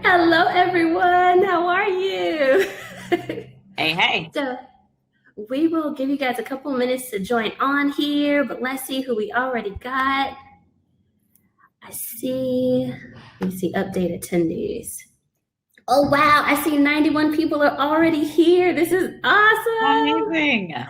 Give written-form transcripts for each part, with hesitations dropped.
Hello, everyone. How are you? Hey. So, we will give you guys a couple minutes to join on here, but let's see who we already got. Let me see, update attendees. Oh, wow. I see 91 people are already here. This is awesome. Amazing.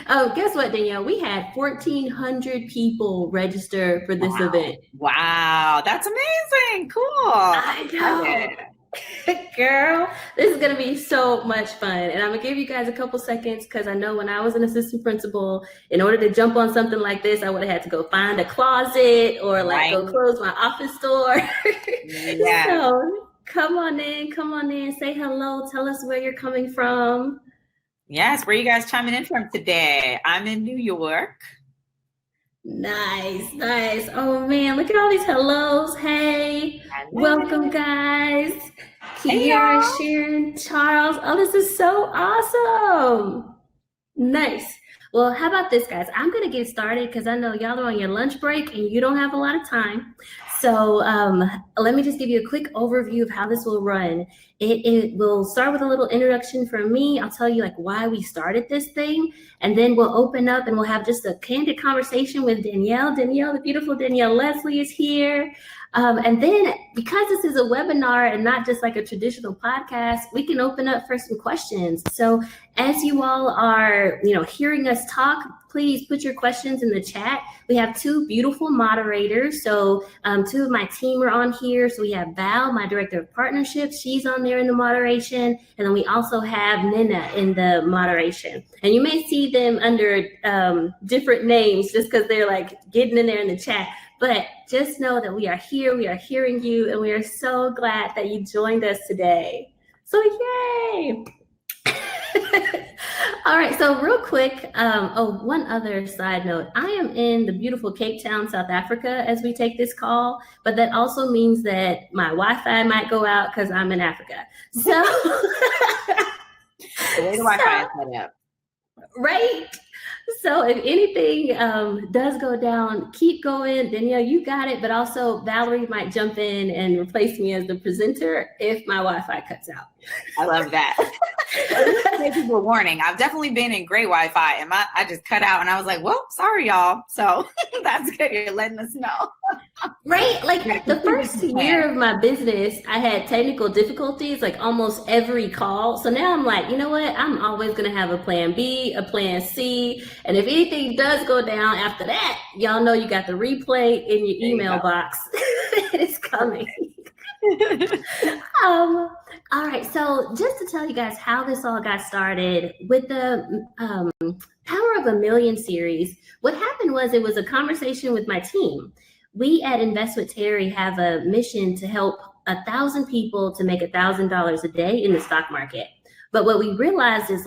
Oh, guess what, Danielle? We had 1,400 people register for this event. Wow, that's amazing. Cool. I know. Girl, this is going to be so much fun. And I'm going to give you guys a couple seconds because I know when I was an assistant principal, in order to jump on something like this, I would have had to go find a closet or go close my office door. Yeah. So come on in, say hello, tell us where you're coming from. Yes, where are you guys chiming in from today? I'm in New York. Nice. Oh man, look at all these hellos. Hey, welcome guys. Kiara, Sharon, Charles. Oh, this is so awesome. Nice. Well, how about this, guys? I'm going to get started because I know y'all are on your lunch break and you don't have a lot of time. So let me just give you a quick overview of how this will run. It will start with a little introduction from me. I'll tell you why we started this thing, and then we'll open up and we'll have just a candid conversation with Danielle. Danielle, the beautiful Danielle Leslie is here. And then because this is a webinar and not just like a traditional podcast, we can open up for some questions. So as you all are, hearing us talk, please put your questions in the chat. We have two beautiful moderators. So two of my team are on here. So we have Val, my director of partnerships. She's on there in the moderation. And then we also have Nina in the moderation. And you may see them under different names just because they're getting in there in the chat. But just know that we are here, we are hearing you, and we are so glad that you joined us today. So yay! All right, so real quick, one other side note. I am in the beautiful Cape Town, South Africa as we take this call, but that also means that my Wi-Fi might go out because I'm in Africa. So the way the Wi-Fi is set up. Right? So if anything does go down, keep going. Danielle, you got it. But also Valerie might jump in and replace me as the presenter if my Wi-Fi cuts out. I love that. Give people a warning. I've definitely been in great Wi-Fi and I just cut out and I was like, well, sorry, y'all. So that's good. You're letting us know. Right? The first year of my business, I had technical difficulties almost every call. So now I'm like, you know what? I'm always going to have a plan B, a plan C. And if anything does go down after that, y'all know you got the replay in your email box. It's coming. All right, so just to tell you guys how this all got started with the Power of a Million series, what happened was it was a conversation with my team. We at Invest with Terry have a mission to help 1,000 people to make $1,000 a day in the stock market. But what we realized is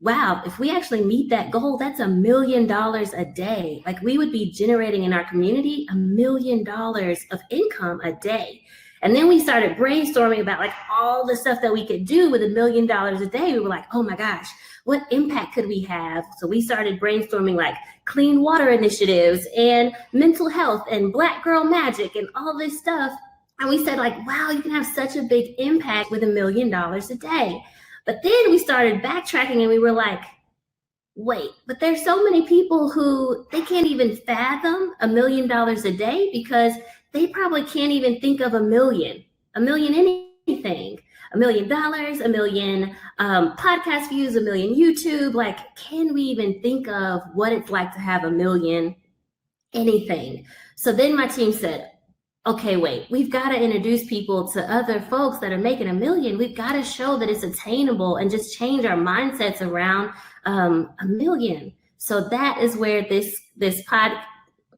wow, if we actually meet that goal, that's $1 million a day. We would be generating in our community $1 million of income a day. And then we started brainstorming about all the stuff that we could do with $1 million a day. We were like, oh my gosh, what impact could we have? So we started brainstorming clean water initiatives and mental health and Black Girl Magic and all this stuff. And we said wow, you can have such a big impact with $1 million a day. But then we started backtracking and we were like, wait, but there's so many people who they can't even fathom $1 million a day because they probably can't even think of a million anything, $1 million, a million podcast views, a million YouTube. Can we even think of what it's like to have $1 million anything? So then my team said, okay, wait, we've got to introduce people to other folks that are making $1 million. We've got to show that it's attainable and just change our mindsets around $1 million. So that is where this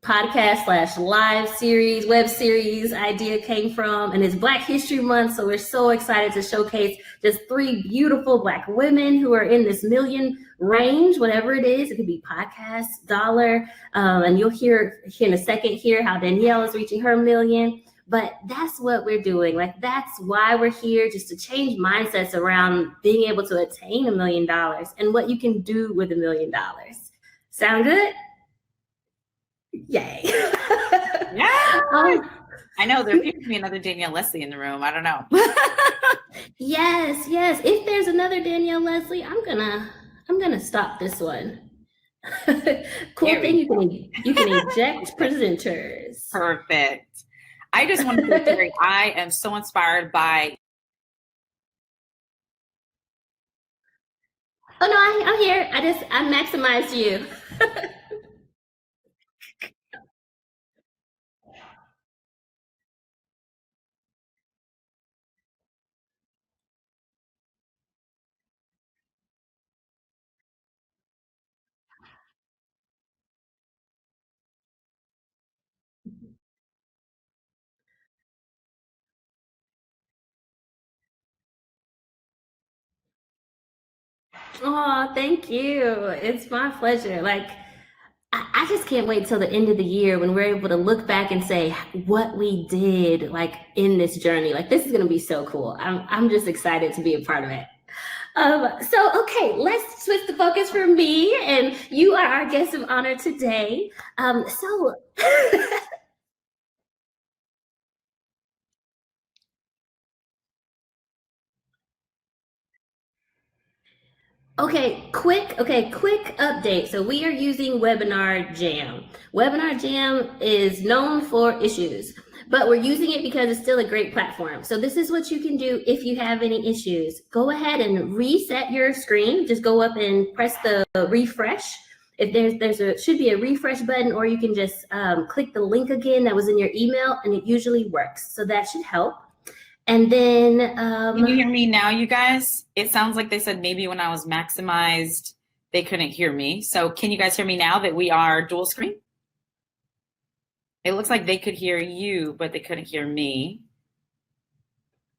podcast / live series, web series idea came from. And it's Black History Month, so we're so excited to showcase just 3 beautiful Black women who are in this million range, whatever it is. It could be podcast, dollar, and you'll hear in a second here how Danielle is reaching her $1 million. But that's what we're doing. That's why we're here, just to change mindsets around being able to attain $1 million and what you can do with $1 million. Sound good? Yay. Yeah. I know there appears to be another Danielle Leslie in the room. I don't know. Yes, yes. If there's another Danielle Leslie, I'm gonna stop this one. Cool thing, you can eject presenters. Perfect. I just want to say, Terry, I am so inspired by. Oh no, I'm here. I maximized you. Oh, thank you. It's my pleasure. Like, I just can't wait till the end of the year when we're able to look back and say what we did, like in this journey. Like, this is going to be so cool. I'm just excited to be a part of it. So, okay, let's switch the focus for me, and you are our guest of honor today. So. Quick update. So we are using Webinar Jam. Webinar Jam is known for issues, but we're using it because it's still a great platform. So this is what you can do if you have any issues. Go ahead and reset your screen. Just go up and press the refresh. If should be a refresh button, or you can just click the link again that was in your email, and it usually works. So that should help. And then Can you hear me now, you guys? It sounds like they said maybe when I was maximized, they couldn't hear me. So can you guys hear me now that we are dual screen? It looks like they could hear you, but they couldn't hear me.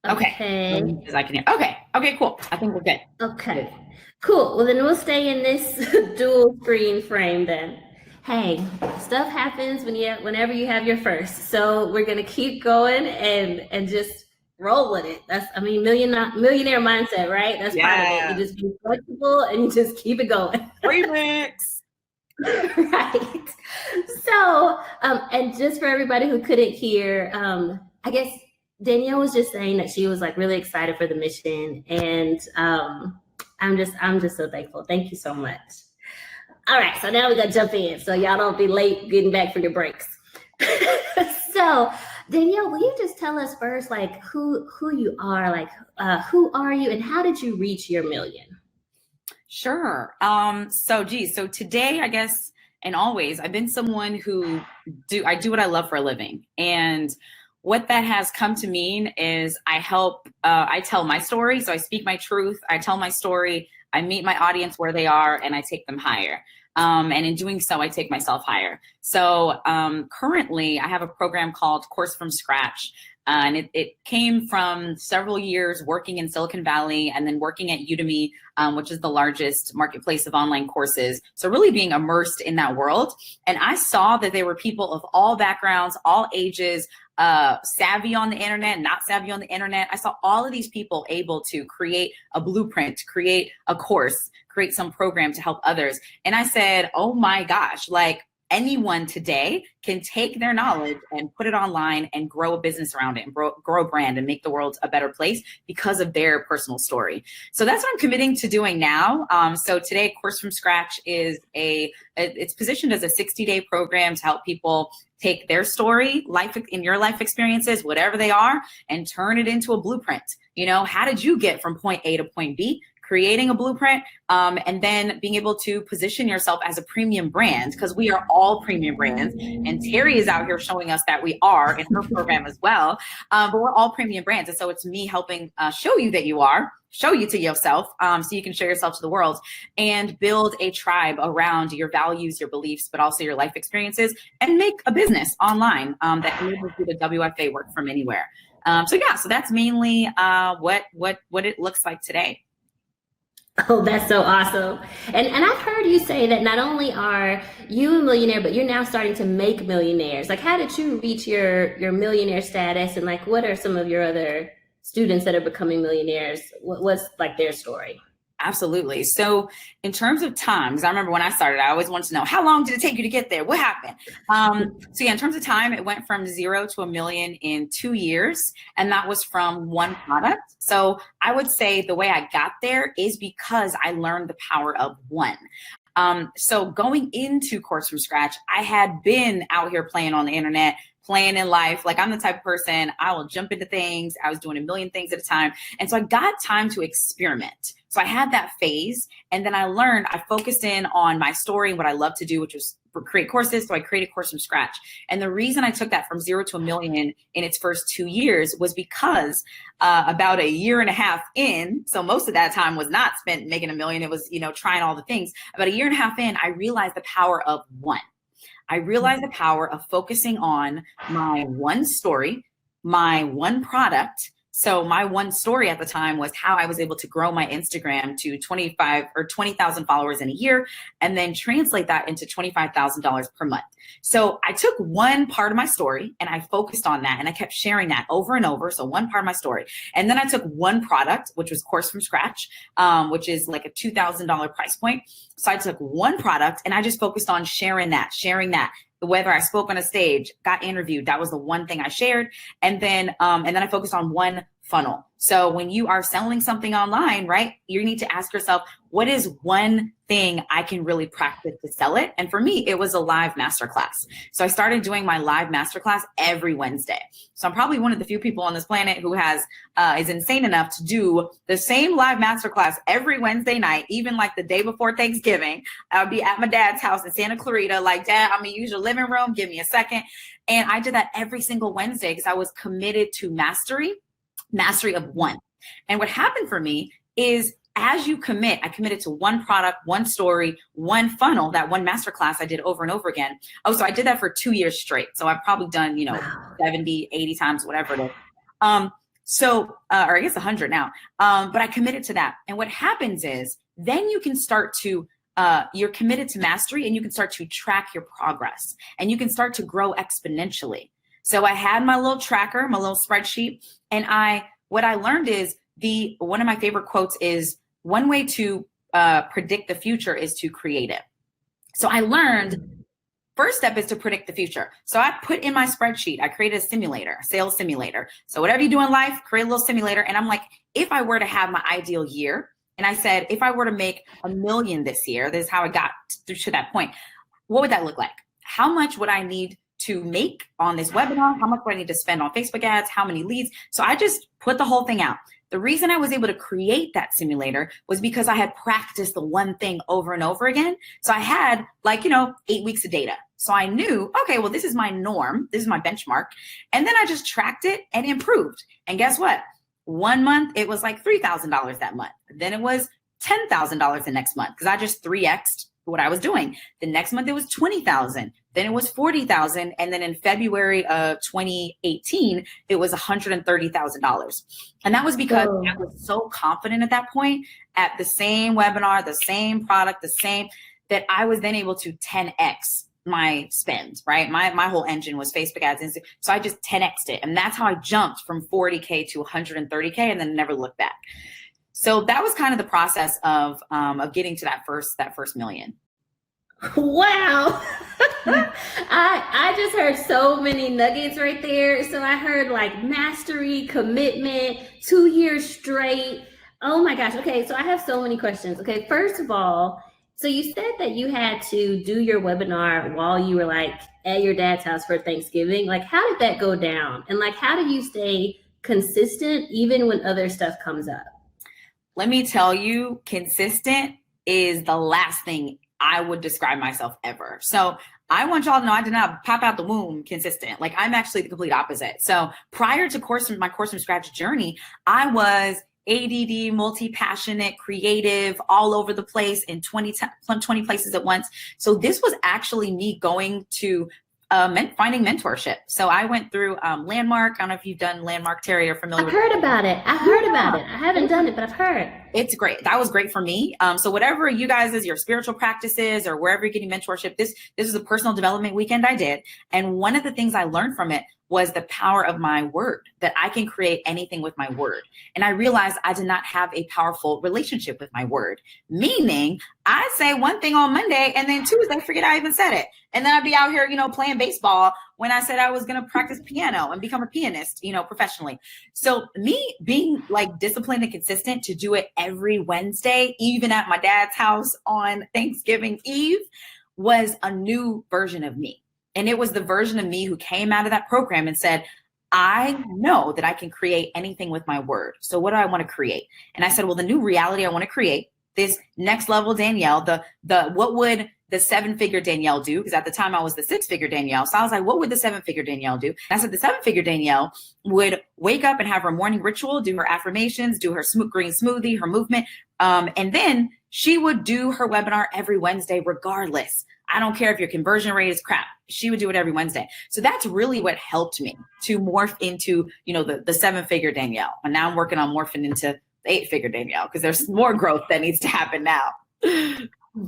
Okay. Because I can hear. Okay, cool. I think we're good. Okay, cool. Well, then we'll stay in this dual screen frame then. Hey, stuff happens whenever you have your first. So we're gonna keep going and just roll with it. Millionaire mindset, right? That's part of it. You just be flexible and you just keep it going. Remix. Right. So, and just for everybody who couldn't hear, I guess Danielle was just saying that she was like really excited for the mission, and I'm just so thankful. Thank you so much. All right, so now we gotta jump in, so y'all don't be late getting back from your breaks. So, Danielle, will you just tell us first, like who you are, like who are you, and how did you reach your million? Sure. So today, I guess, and always, I've been someone who I do what I love for a living, and what that has come to mean is I tell my story. So I speak my truth. I tell my story. I meet my audience where they are, and I take them higher. And in doing so, I take myself higher. So currently, I have a program called Course from Scratch. And it came from several years working in Silicon Valley and then working at Udemy, which is the largest marketplace of online courses. So really being immersed in that world. And I saw that there were people of all backgrounds, all ages, savvy on the internet, not savvy on the internet. I saw all of these people able to create a blueprint, create a course, create some program to help others. And I said, oh my gosh, like anyone today can take their knowledge and put it online and grow a business around it and grow a brand and make the world a better place because of their personal story. So that's what I'm committing to doing now. So today, Course from Scratch is it's positioned as a 60-day program to help people take their story, your life experiences, whatever they are, and turn it into a blueprint. You know, how did you get from point A to point B? Creating a blueprint, and then being able to position yourself as a premium brand, because we are all premium brands. And Terry is out here showing us that we are in her program as well. But we're all premium brands. And so it's me helping show you that you are, show you to yourself, so you can show yourself to the world and build a tribe around your values, your beliefs, but also your life experiences, and make a business online that enables you to WFA work from anywhere. So that's mainly what it looks like today. Oh, that's so awesome. And I've heard you say that not only are you a millionaire, but you're now starting to make millionaires. Like, how did you reach your millionaire status? And like, what are some of your other students that are becoming millionaires? What's like their story? Absolutely. So in terms of time, because I remember when I started, I always wanted to know, how long did it take you to get there? What happened? So yeah, in terms of time, it went from 0 to a million in 2 years. And that was from one product. So I would say the way I got there is because I learned the power of one. So going into Course from Scratch, I had been out here playing on the internet, playing in life. Like I'm the type of person, I will jump into things. I was doing a million things at a time. And so I got time to experiment. So I had that phase. And then I learned, I focused in on my story and what I love to do, which was create courses. So I created Course from Scratch. And the reason I took that from 0 to a million in its first 2 years was because about a year and a half in, so most of that time was not spent making a million. It was, trying all the things. About a year and a half in, I realized the power of one. I realized the power of focusing on my one story, my one product. So my one story at the time was how I was able to grow my Instagram to 25 or 20,000 followers in a year, and then translate that into $25,000 per month. So I took one part of my story and I focused on that, and I kept sharing that over and over. So one part of my story. And then I took one product, which was Course from Scratch, which is like a $2,000 price point. So I took one product and I just focused on sharing that. Whether I spoke on a stage, got interviewed, that was the one thing I shared. And then I focused on one funnel. So when you are selling something online, right, you need to ask yourself, what is one thing I can really practice to sell it? And for me, it was a live masterclass. So I started doing my live masterclass every Wednesday. So I'm probably one of the few people on this planet who is insane enough to do the same live masterclass every Wednesday night, even like the day before Thanksgiving. I'll be at my dad's house in Santa Clarita, like, Dad, I'm gonna use your living room, give me a second. And I did that every single Wednesday because I was committed to mastery of one. And what happened for me is, as you commit, I committed to one product, one story, one funnel, that one masterclass I did over and over again. Oh, so I did that for 2 years straight. So I've probably done, 70, 80 times, whatever it is. Or I guess 100 now. But I committed to that. And what happens is then you can start to, you're committed to mastery, and you can start to track your progress, and you can start to grow exponentially. So I had my little tracker, my little spreadsheet, and what I learned is one of my favorite quotes is, one way to predict the future is to create it. So I learned first step is to predict the future. So I put in my spreadsheet, I created a simulator, a sales simulator. So whatever you do in life, create a little simulator. And I'm like, if I were to have my ideal year, and I said, if I were to make $1 million this year, this is how I got to that point. What would that look like? How much would I need to make on this webinar? How much do I need to spend on Facebook ads? How many leads? So I just put the whole thing out. The reason I was able to create that simulator was because I had practiced the one thing over and over again. So I had 8 weeks of data. So I knew, okay, well, this is my norm. This is my benchmark. And then I just tracked it and improved. And guess what? 1 month, it was like $3,000 that month. Then it was $10,000 the next month because I just 3x'd what I was doing. The next month it was 20,000. Then it was 40,000. And then in February of 2018, it was $130,000. And that was because I was so confident at that point at the same webinar, the same product, that I was then able to 10x my spend, right? My whole engine was Facebook ads. So I just 10x'd it. And that's how I jumped from 40K to 130K and then never looked back. So that was kind of the process of getting to that first million. Wow. I just heard so many nuggets right there. So I heard like mastery, commitment, 2 years straight. Oh my gosh. Okay. So I have so many questions. Okay. First of all, so you said that you had to do your webinar while you were like at your dad's house for Thanksgiving. Like, how did that go down? And like, how do you stay consistent even when other stuff comes up? Let me tell you, consistent is the last thing I would describe myself ever. So I want y'all to know I did not pop out the womb consistent. Like, I'm actually the complete opposite. So prior to my Course from Scratch journey, I was ADD, multi-passionate, creative, all over the place in 20 places at once. So this was actually me going to finding mentorship. So I went through Landmark. I don't know if you've done Landmark, Terry, or familiar I've heard about it. I heard about it. I haven't done it, but I've heard. It's great. That was great for me. So whatever you guys is your spiritual practices or wherever you're getting mentorship, this is a personal development weekend I did. And one of the things I learned from it was the power of my word, that I can create anything with my word. And I realized I did not have a powerful relationship with my word, meaning I say one thing on Monday and then Tuesday, forget I even said it. And then I'd be out here, playing baseball when I said I was going to practice piano and become a pianist, professionally. So me being like disciplined and consistent to do it every Wednesday, even at my dad's house on Thanksgiving Eve, was a new version of me. And it was the version of me who came out of that program and said, I know that I can create anything with my word. So what do I want to create? And I said, well, the new reality I want to create, this next level Danielle, what would the 7-figure Danielle do? Because at the time I was the 6-figure Danielle. So I was like, what would the 7-figure Danielle do? And I said, the 7-figure Danielle would wake up and have her morning ritual, do her affirmations, do her green smoothie, her movement. And then she would do her webinar every Wednesday, regardless. I don't care if your conversion rate is crap. She would do it every Wednesday. So that's really what helped me to morph into, the 7-figure Danielle. And now I'm working on morphing into the 8-figure Danielle because there's more growth that needs to happen now.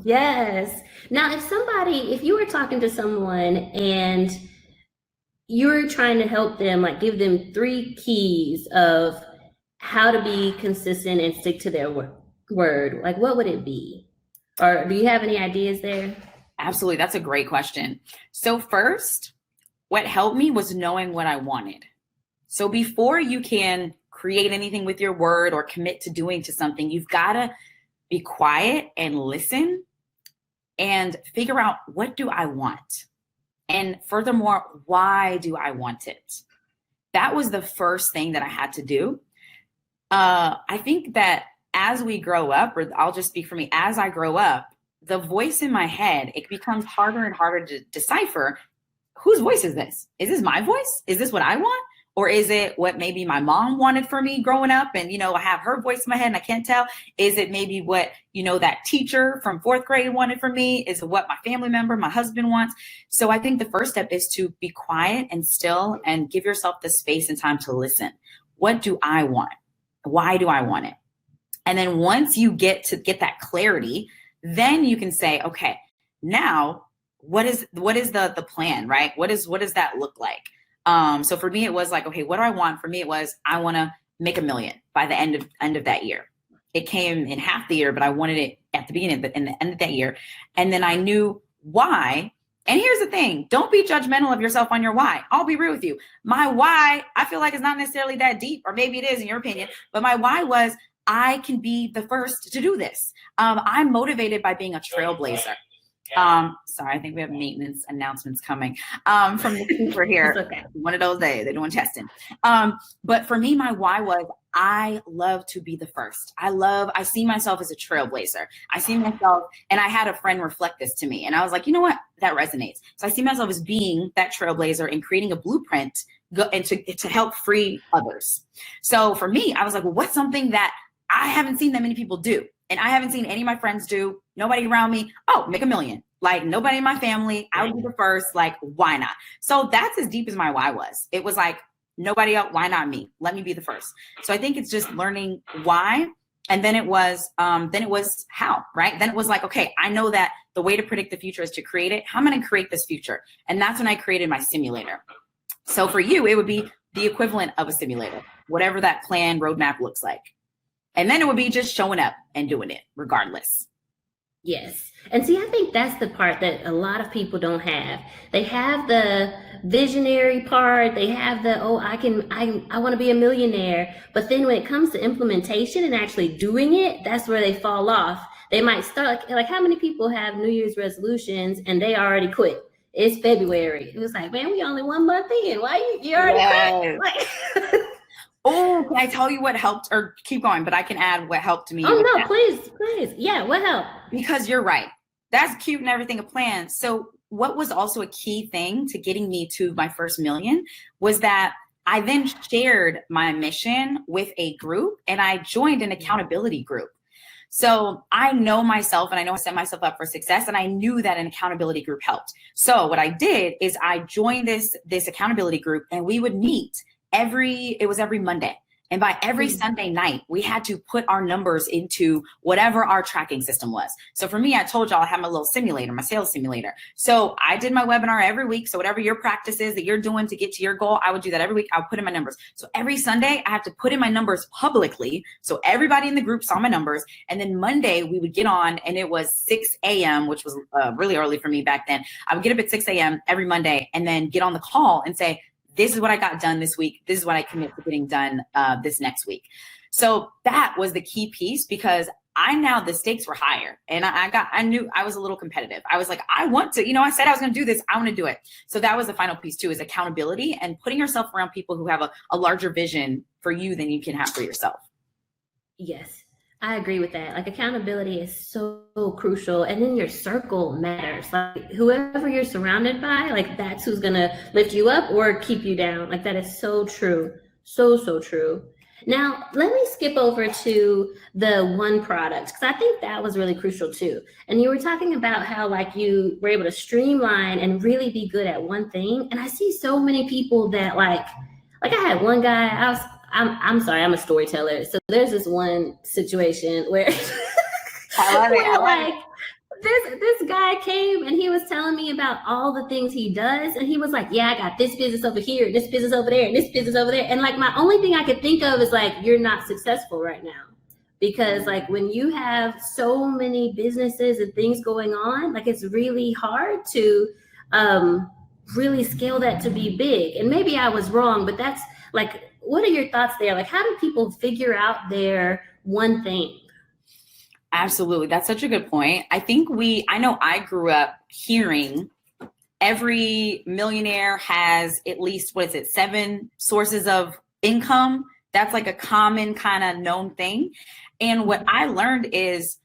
Yes. Now, if you were talking to someone and you're trying to help them, like give them 3 keys of how to be consistent and stick to their word, like what would it be? Or do you have any ideas there? Absolutely. That's a great question. So first, what helped me was knowing what I wanted. So before you can create anything with your word or commit to doing to something, you've got to be quiet and listen and figure out, what do I want? And furthermore, why do I want it? That was the first thing that I had to do. I think that as we grow up, or I'll just speak for me, as I grow up, the voice in my head, it becomes harder and harder to decipher, whose voice is this? Is this my voice? Is this what I want? Or is it what maybe my mom wanted for me growing up? And, I have her voice in my head and I can't tell. Is it maybe what, that teacher from 4th grade wanted for me? Is it what my family member, my husband wants? So I think the first step is to be quiet and still and give yourself the space and time to listen. What do I want? Why do I want it? And then once you get that clarity, then you can say, okay, now what is the plan, right? What does that look like? So for me, it was like, okay, what do I want? For me, it was, I want to make $1 million by the end of that year. It came in half the year, but I wanted it at the beginning, but in the end of that year. And then I knew why. And here's the thing, don't be judgmental of yourself on your why. I'll be real with you. My why, I feel like it's not necessarily that deep, or maybe it is in your opinion, but my why was, I can be the first to do this. I'm motivated by being a trailblazer. Sorry, I think we have maintenance announcements coming from the keeper here. Okay. One of those days, they're doing testing. But for me, my why was, I love to be the first. I see myself as a trailblazer. I see myself, and I had a friend reflect this to me, and I was like, you know what? That resonates. So I see myself as being that trailblazer and creating a blueprint and to help free others. So for me, I was like, well, what's something that I haven't seen that many people do? And I haven't seen any of my friends do, nobody around me. Oh, make $1 million. Like nobody in my family. I would be the first. Like, why not? So that's as deep as my why was. It was like, nobody else. Why not me? Let me be the first. So I think it's just learning why. And then it was how, right? Then it was like, okay, I know that the way to predict the future is to create it. How am I going to create this future? And that's when I created my simulator. So for you, it would be the equivalent of a simulator, whatever that plan roadmap looks like. And then it would be just showing up and doing it regardless. Yes. And see, I think that's the part that a lot of people don't have. They have the visionary part. They have the, I want to be a millionaire. But then when it comes to implementation and actually doing it, that's where they fall off. They might start, like how many people have New Year's resolutions and they already quit? It's February. It was like, man, we only 1 month in. Why you already quit? Like, oh, can I tell you what helped, or keep going, but I can add what helped me. Oh, no, please. Yeah, what helped? Because you're right. That's cute and everything, a plan. So what was also a key thing to getting me to my first $1 million was that I then shared my mission with a group, and I joined an accountability group. So I know myself, and I know I set myself up for success, and I knew that an accountability group helped. So what I did is I joined this accountability group, and we would meet every Monday. And by every Sunday night, we had to put our numbers into whatever our tracking system was. So for me, I told y'all I have my little simulator, my sales simulator. So I did my webinar every week. So whatever your practice is that you're doing to get to your goal, I would do that every week. I'll put in my numbers. So every Sunday, I have to put in my numbers publicly. So everybody in the group saw my numbers. And then Monday, we would get on, and it was 6 a.m., which was really early for me back then. I would get up at 6 a.m. every Monday and then get on the call and say, this is what I got done this week. This is what I commit to getting done this next week. So that was the key piece, because the stakes were higher, and I knew I was a little competitive. I was like, I want to, I said I was going to do this. I want to do it. So that was the final piece too, is accountability and putting yourself around people who have a larger vision for you than you can have for yourself. Yes. I agree with that. Like, accountability is so crucial. And then your circle matters. Like, whoever you're surrounded by, like, that's who's going to lift you up or keep you down. Like, that is so true. So true. Now, let me skip over to the one product, because I think that was really crucial too. And you were talking about how, like, you were able to streamline and really be good at one thing. And I see so many people that like I had one guy, I'm sorry, I'm a storyteller. So there's this one situation where this guy came and he was telling me about all the things he does. And he was like, yeah, I got this business over here, this business over there, and this business over there. And like, my only thing I could think of is like, you're not successful right now. Because like, when you have so many businesses and things going on, like, it's really hard to really scale that to be big. And maybe I was wrong, but that's like, what are your thoughts there? Like, how do people figure out their one thing? Absolutely. That's such a good point. I think I know I grew up hearing every millionaire has at least, 7 sources of income. That's like a common kind of known thing. And what I learned is,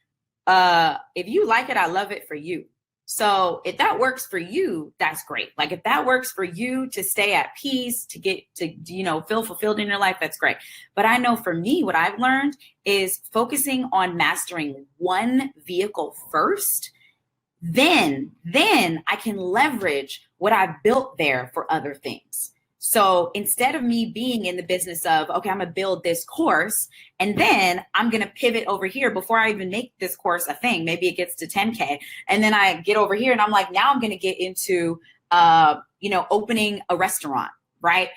if you like it, I love it for you. So if that works for you, that's great. Like, if that works for you to stay at peace, to get to, feel fulfilled in your life, that's great. But I know for me, what I've learned is focusing on mastering one vehicle first, then I can leverage what I've built there for other things. So instead of me being in the business of, okay, I'm going to build this course and then I'm going to pivot over here before I even make this course a thing, maybe it gets to 10K. And then I get over here and I'm like, now I'm going to get into, opening a restaurant. Right.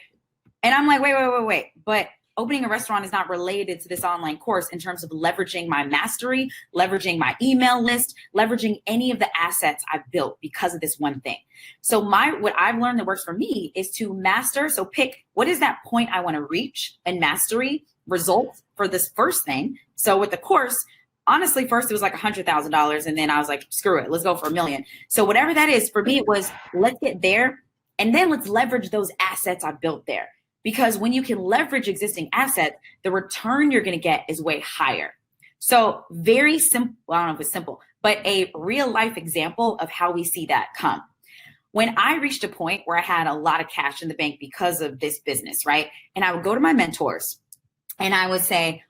And I'm like, wait. But opening a restaurant is not related to this online course in terms of leveraging my mastery, leveraging my email list, leveraging any of the assets I've built because of this one thing. So what I've learned that works for me is to master. So pick, what is that point I want to reach, and mastery results for this first thing. So with the course, honestly, first it was like $100,000. And then I was like, screw it, let's go for $1 million. So whatever that is, for me, it was, let's get there. And then let's leverage those assets I built there. Because when you can leverage existing assets, the return you're going to get is way higher. So very simple, well, I don't know if it's simple, but a real life example of how we see that come. When I reached a point where I had a lot of cash in the bank because of this business, right? And I would go to my mentors and I would say,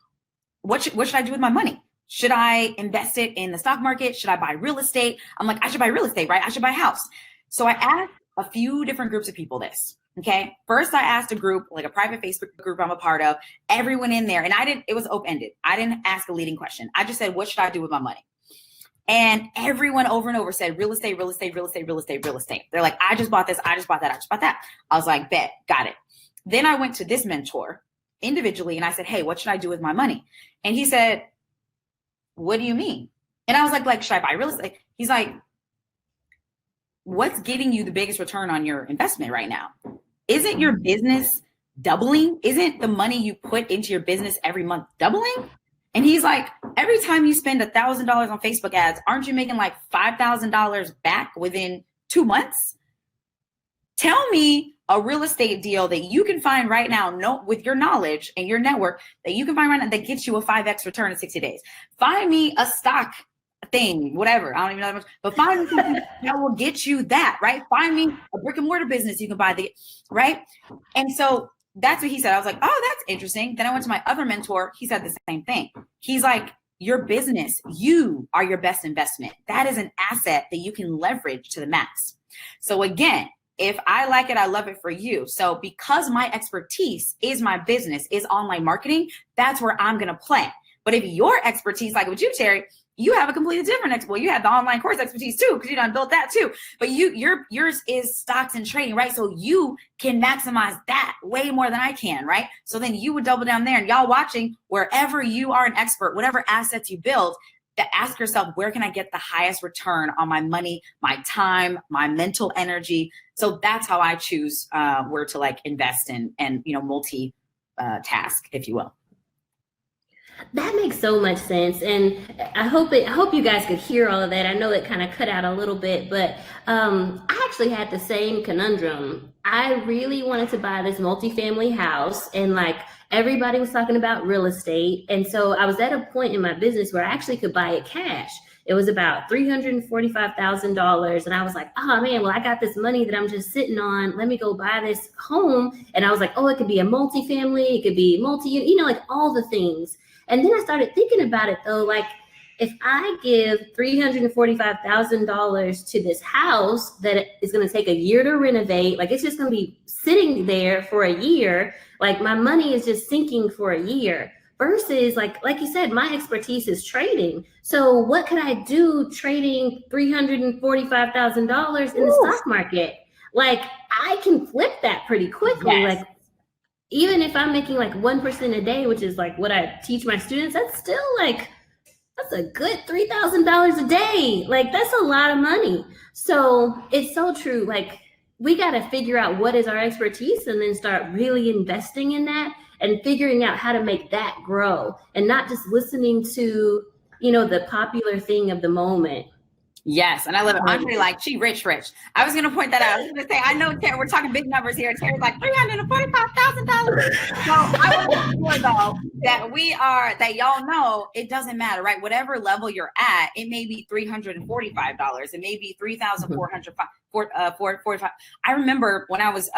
what should I do with my money? Should I invest it in the stock market? Should I buy real estate? I'm like, I should buy real estate, right? I should buy a house. So I asked a few different groups of people this. Okay. First, I asked a group, like a private Facebook group I'm a part of, everyone in there. And it was open-ended. I didn't ask a leading question. I just said, what should I do with my money? And everyone over and over said, real estate, real estate, real estate, real estate, real estate. They're like, I just bought this. I just bought that. I just bought that. I was like, bet, got it. Then I went to this mentor individually and I said, hey, what should I do with my money? And he said, what do you mean? And I was like, should I buy real estate? He's like, what's getting you the biggest return on your investment right now? Isn't your business doubling? Isn't the money you put into your business every month doubling? And he's like, every time you spend $1,000 on Facebook ads, aren't you making like $5,000 back within 2 months? Tell me a real estate deal that you can find right now, with your knowledge and your network, that you can find right now that gets you a 5X return in 60 days. Find me a stock thing, whatever. I don't even know that much, but find me something that will get you that, right? Find me a brick and mortar business you can buy, right? And so that's what he said. I was like, oh, that's interesting. Then I went to my other mentor. He said the same thing. He's like, your business, you are your best investment. That is an asset that you can leverage to the max. So again, if I like it, I love it for you. So because my expertise is my business, is online marketing, that's where I'm going to play. But if your expertise, like with you, Terry, you have a completely different well, you have the online course expertise too, because you done built that too. But yours is stocks and trading, right? So you can maximize that way more than I can, right? So then you would double down there, and y'all watching, wherever you are an expert, whatever assets you build, to ask yourself, where can I get the highest return on my money, my time, my mental energy? So that's how I choose where to like invest in and, you know, multi task, if you will. That makes so much sense, and I hope you guys could hear all of that. I know it kind of cut out a little bit, but I actually had the same conundrum. I really wanted to buy this multifamily house, and like everybody was talking about real estate, and so I was at a point in my business where I actually could buy it cash. It was about $345,000, and I was like, oh man, well I got this money that I'm just sitting on. Let me go buy this home, and I was like, oh, it could be a multifamily, it could be you know, like all the things. And then I started thinking about it though, like if I give $345,000 to this house that is going to take a year to renovate, like it's just going to be sitting there for a year, like my money is just sinking for a year. Versus like you said, my expertise is trading. So what could I do trading $345,000 in the stock market? Like I can flip that pretty quickly. Yes. Like even if I'm making like 1% a day, which is like what I teach my students, that's still like, that's a good $3,000 a day. Like that's a lot of money. So it's so true. Like we got to figure out what is our expertise and then start really investing in that and figuring out how to make that grow and not just listening to, you know, the popular thing of the moment. Yes, and I love it. Andre, like, she rich. I was going to point that out. I was going to say, I know, Terry, we're talking big numbers here. Terry's like $345,000. So I want to make sure, though, that y'all know it doesn't matter, right? Whatever level you're at, it may be $345. It may be $3,445. I remember when I was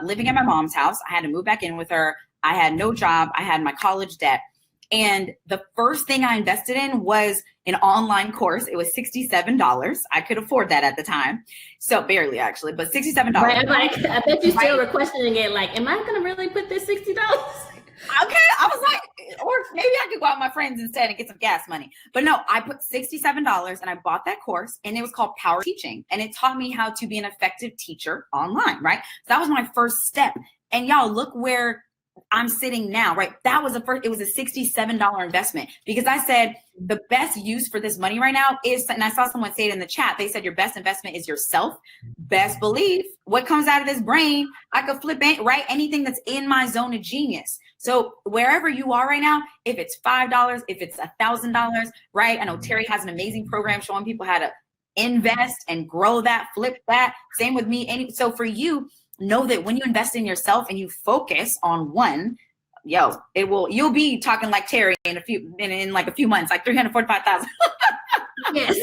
living at my mom's house, I had to move back in with her. I had no job. I had my college debt. And the first thing I invested in was an online course. It was $67. I could afford that at the time. So barely actually, but $67. Right, I'm like, I bet you still were questioning it. Like, am I going to really put this $60? Okay. I was like, or maybe I could go out with my friends instead and get some gas money. But no, I put $67 and I bought that course, and it was called Power Teaching. And it taught me how to be an effective teacher online, right? So that was my first step. And y'all, look where I'm sitting now, right? That was it was a $67 investment, because I said the best use for this money right now is, and I saw someone say it in the chat, they said your best investment is yourself. Best believe what comes out of this brain, I could flip it, right? Anything that's in my zone of genius. So wherever you are right now, if it's $5, if it's $1,000, right? I know Terry has an amazing program showing people how to invest and grow that, flip that. Same with me. So for you, know that when you invest in yourself and you focus on one, you'll be talking like Terry in like a few months, like 345,000. Yes.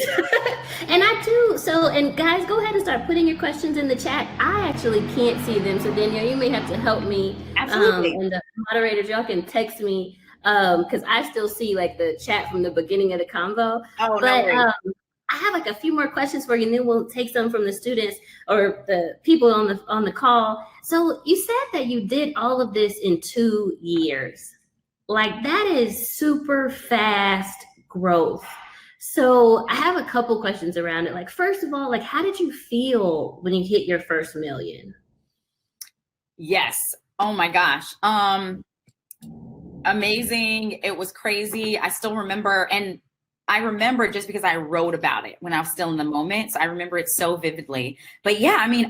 And I do. So, and guys, go ahead and start putting your questions in the chat. I actually can't see them. So Danielle, you may have to help me. Absolutely. And the moderators, y'all can text me. Cause I still see like the chat from the beginning of the convo. Oh, but, no I have like a few more questions for you, and then we'll take some from the students or the people on the call. So you said that you did all of this in 2 years. Like that is super fast growth. So I have a couple questions around it. Like, first of all, like how did you feel when you hit your first million? Yes. Oh my gosh. Amazing. It was crazy. I still remember, and I remember it just because I wrote about it when I was still in the moment. So I remember it so vividly. But yeah, I mean,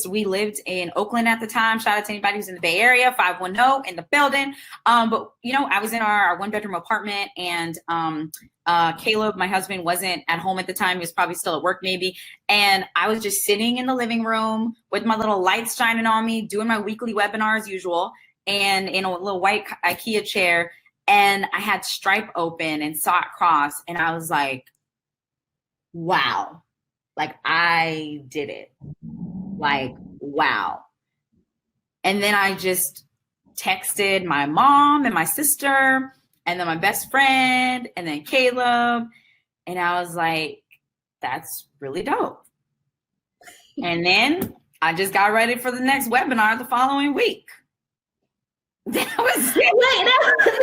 we lived in Oakland at the time. Shout out to anybody who's in the Bay Area, 510 in the building. But you know, I was in our 1-bedroom apartment, and Caleb, my husband, wasn't at home at the time. He was probably still at work maybe. And I was just sitting in the living room with my little lights shining on me, doing my weekly webinar as usual, and in a little white IKEA chair. And I had Stripe open and saw it cross. And I was like, wow, like I did it. Like, wow. And then I just texted my mom and my sister and then my best friend and then Caleb. And I was like, that's really dope. And then I just got ready for the next webinar the following week. That was it. Wait, no,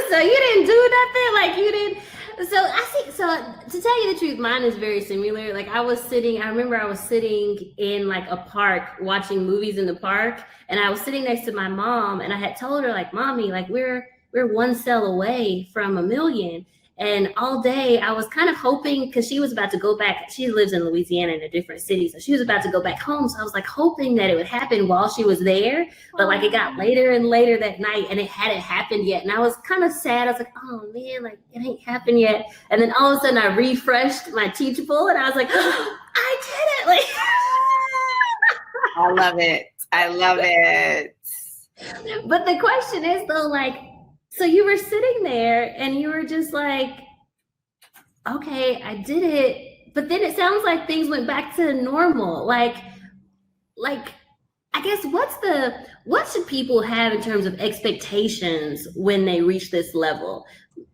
so you didn't do nothing? Like you didn't? So I see. So to tell you the truth, mine is very similar. Like I remember I was sitting in like a park watching movies in the park, and I was sitting next to my mom, and I had told her like, "Mommy, like we're one cell away from $1 million." And all day I was kind of hoping, because she was about to go back. She lives in Louisiana in a different city, so she was about to go back home. So I was like hoping that it would happen while she was there. But like it got later and later that night, and it hadn't happened yet. And I was kind of sad. I was like, oh man, like it ain't happened yet. And then all of a sudden I refreshed my Teachable, and I was like, oh, I did it! Like, I love it. I love it. But the question is though, like, so you were sitting there and you were just like, okay, I did it. But then it sounds like things went back to normal. Like I guess what should people have in terms of expectations when they reach this level?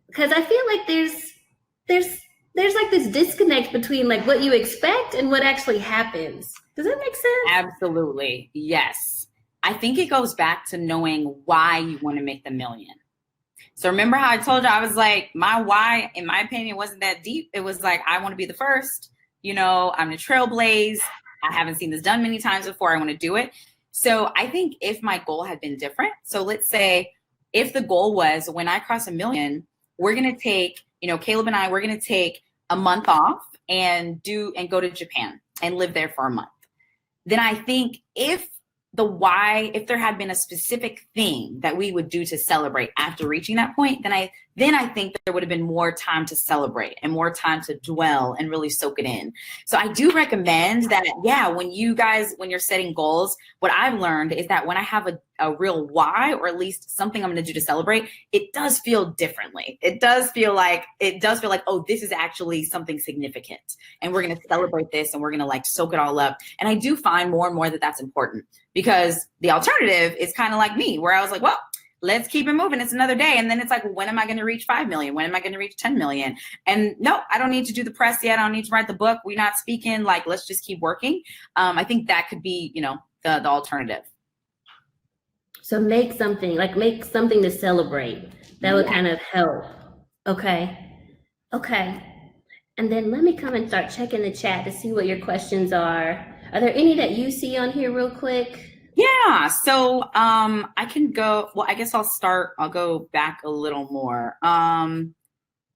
Because I feel like there's like this disconnect between like what you expect and what actually happens. Does that make sense? Absolutely. Yes. I think it goes back to knowing why you want to make the million. So remember how I told you, I was like, my why, in my opinion, wasn't that deep. It was like, I want to be the first, I'm a trailblaze. I haven't seen this done many times before. I want to do it. So I think if my goal had been different, so let's say if the goal was when I cross $1 million, we're going to take, Caleb and I, we're going to take a month off and go to Japan and live there for a month. Then I think if there had been a specific thing that we would do to celebrate after reaching that point, then I think that there would have been more time to celebrate and more time to dwell and really soak it in. So I do recommend that, when you're setting goals, what I've learned is that when I have a real why, or at least something I'm going to do to celebrate, it does feel differently. It does feel like, oh, this is actually something significant, and we're going to celebrate this, and we're going to like soak it all up. And I do find more and more that that's important, because the alternative is kind of like me, where I was like, well, let's keep it moving. It's another day. And then it's like, when am I going to reach 5 million? When am I going to reach 10 million? And no, I don't need to do the press yet. I don't need to write the book. We're not speaking. Like, let's just keep working. I think that could be, the alternative. So make something to celebrate. That would kind of help. Okay. And then let me come and start checking the chat to see what your questions are. Are there any that you see on here real quick? Yeah, so I can go, well, I guess I'll go back a little more.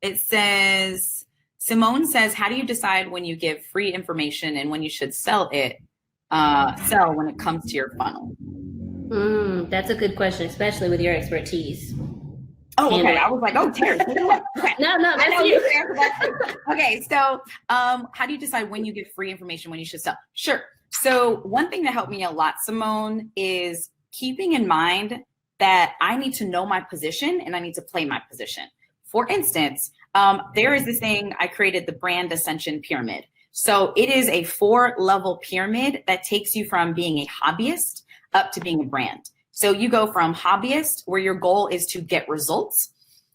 It says, Simone says, how do you decide when you give free information and when you should sell when it comes to your funnel? That's a good question, especially with your expertise. Oh, okay. I was like, oh, Terry. Okay. No, that's you. Okay, so how do you decide when you give free information, when you should sell? Sure. So one thing that helped me a lot, Simone, is keeping in mind that I need to know my position and I need to play my position. For instance, there is this thing I created, the brand Ascension pyramid. So it is a 4-level pyramid that takes you from being a hobbyist up to being a brand. So you go from hobbyist, where your goal is to get results.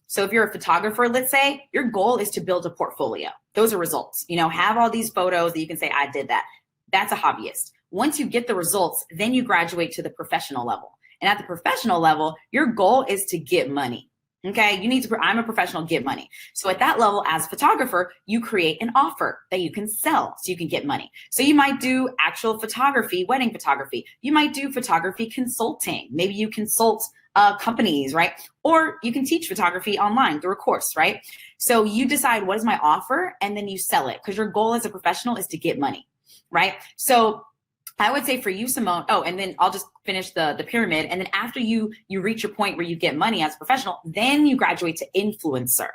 So if you're a photographer, let's say, your goal is to build a portfolio. Those are results. Have all these photos that you can say, I did that. That's a hobbyist. Once you get the results, then you graduate to the professional level. And at the professional level, your goal is to get money. Okay, I'm a professional, get money. So at that level, as a photographer, you create an offer that you can sell so you can get money. So you might do actual photography, wedding photography. You might do photography consulting. Maybe you consult companies, right? Or you can teach photography online through a course, right? So you decide, what is my offer? And then you sell it, because your goal as a professional is to get money, right? So I would say for you, Simone, and then I'll just finish the pyramid. And then after you reach your point where you get money as a professional, then you graduate to influencer.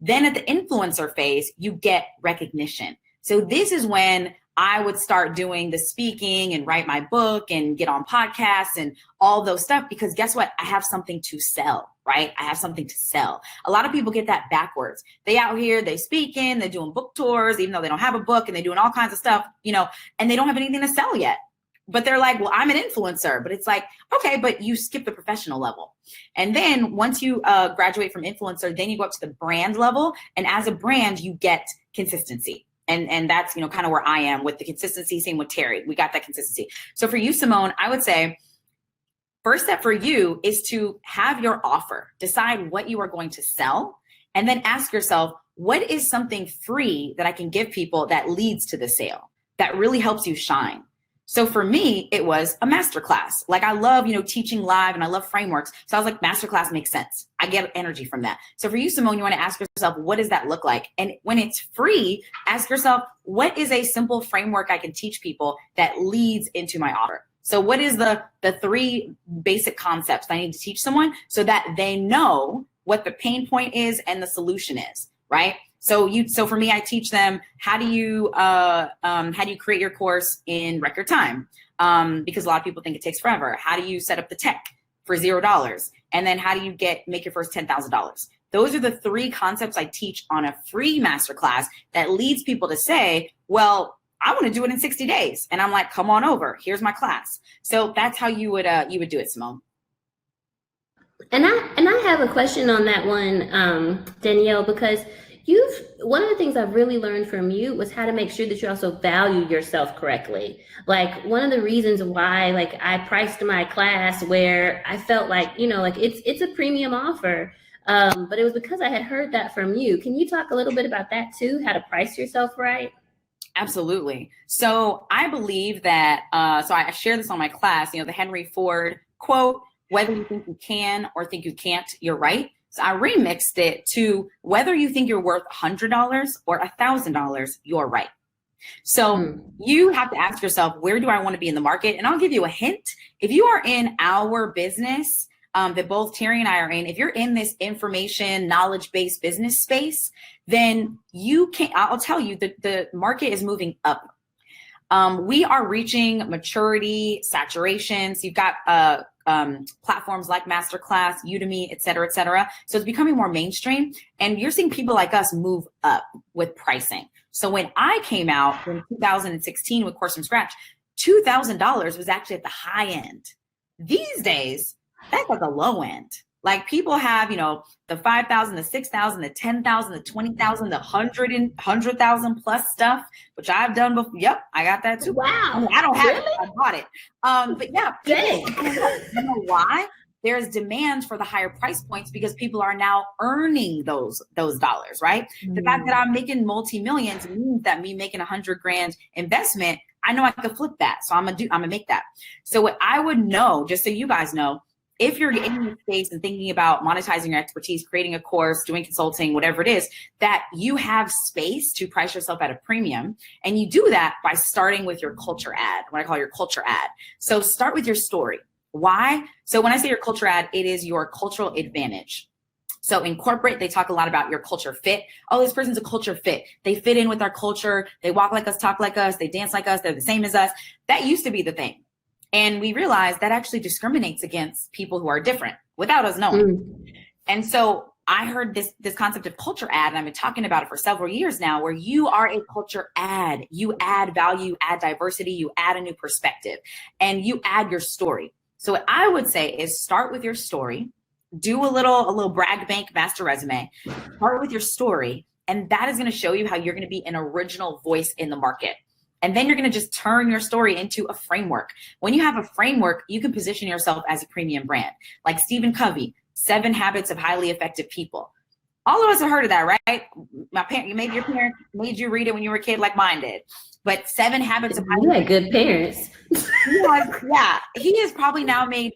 Then at the influencer phase, you get recognition. So this is when I would start doing the speaking and write my book and get on podcasts and all those stuff, because guess what? I have something to sell, right? I have something to sell. A lot of people get that backwards. They out here, they speaking, they're doing book tours, even though they don't have a book, and they're doing all kinds of stuff, and they don't have anything to sell yet. But they're like, well, I'm an influencer. But it's like, okay, but you skip the professional level. And then once you graduate from influencer, then you go up to the brand level. And as a brand, you get consistency. And that's, kind of where I am with the consistency. Same with Terry. We got that consistency. So for you, Simone, I would say first step for you is to have your offer, decide what you are going to sell, and then ask yourself, what is something free that I can give people that leads to the sale, that really helps you shine? So for me, it was a masterclass. Like I love, teaching live and I love frameworks. So I was like, masterclass makes sense. I get energy from that. So for you, Simone, you want to ask yourself, what does that look like? And when it's free, ask yourself, what is a simple framework I can teach people that leads into my offer? So what is the 3 basic concepts I need to teach someone so that they know what the pain point is and the solution is, right? So for me, I teach them how do you create your course in record time? Because a lot of people think it takes forever. How do you set up the tech for $0? And then how do you make your first $10,000? Those are the 3 concepts I teach on a free masterclass that leads people to say, well, I want to do it in 60 days. And I'm like, come on over. Here's my class. So that's how you would do it, Simone. And I have a question on that one, Danielle, because one of the things I've really learned from you was how to make sure that you also value yourself correctly. Like one of the reasons why, like I priced my class where I felt like, it's a premium offer. But it was because I had heard that from you. Can you talk a little bit about that too? How to price yourself right? Absolutely. So I believe that, so I share this on my class, the Henry Ford quote, whether you think you can or think you can't, you're right. So I remixed it to whether you think you're worth $100 or $1,000, you're right. So you have to ask yourself, where do I want to be in the market? And I'll give you a hint. If you are in our business, that both Terry and I are in, if you're in this information, knowledge-based business space, then I'll tell you that the market is moving up. We are reaching maturity, saturation. So you've got platforms like Masterclass, Udemy, et cetera, et cetera. So it's becoming more mainstream and you're seeing people like us move up with pricing. So when I came out in 2016 with Course from Scratch, $2,000 was actually at the high end. These days, that's at the low end. Like people have, the 5,000, the 6,000, the 10,000, the 20,000, the 100,000 plus stuff, which I've done before. Yep, I got that too. Wow. I don't have it. I bought it. But yeah, you know why? There's demand for the higher price points because people are now earning those dollars, right? The fact that I'm making multi-millions means that me making $100,000 investment, I know I could flip that. So I'm gonna make that. So what I would know, just so you guys know, if you're in this space and thinking about monetizing your expertise, creating a course, doing consulting, whatever it is, that you have space to price yourself at a premium. And you do that by starting with your culture ad, what I call your culture ad. So start with your story. Why? So when I say your culture ad, it is your cultural advantage. So in corporate, they talk a lot about your culture fit. Oh, this person's a culture fit. They fit in with our culture. They walk like us, talk like us. They dance like us. They're the same as us. That used to be the thing. And we realized that actually discriminates against people who are different without us knowing. And so I heard this concept of culture ad, and I've been talking about it for several years now, where you are a culture ad. You add value, add diversity, you add a new perspective, and you add your story. So what I would say is start with your story, do a little brag bank master resume, start with your story, and that is going to show you how you're going to be an original voice in the market. And then you're going to just turn your story into a framework. When you have a framework, you can position yourself as a premium brand. Like Stephen Covey, 7 Habits of Highly Effective People. All of us have heard of that, right? Maybe your parents made you read it when you were a kid, like mine did. But 7 Habits of Highly Effective People. Good parents. He has probably now made,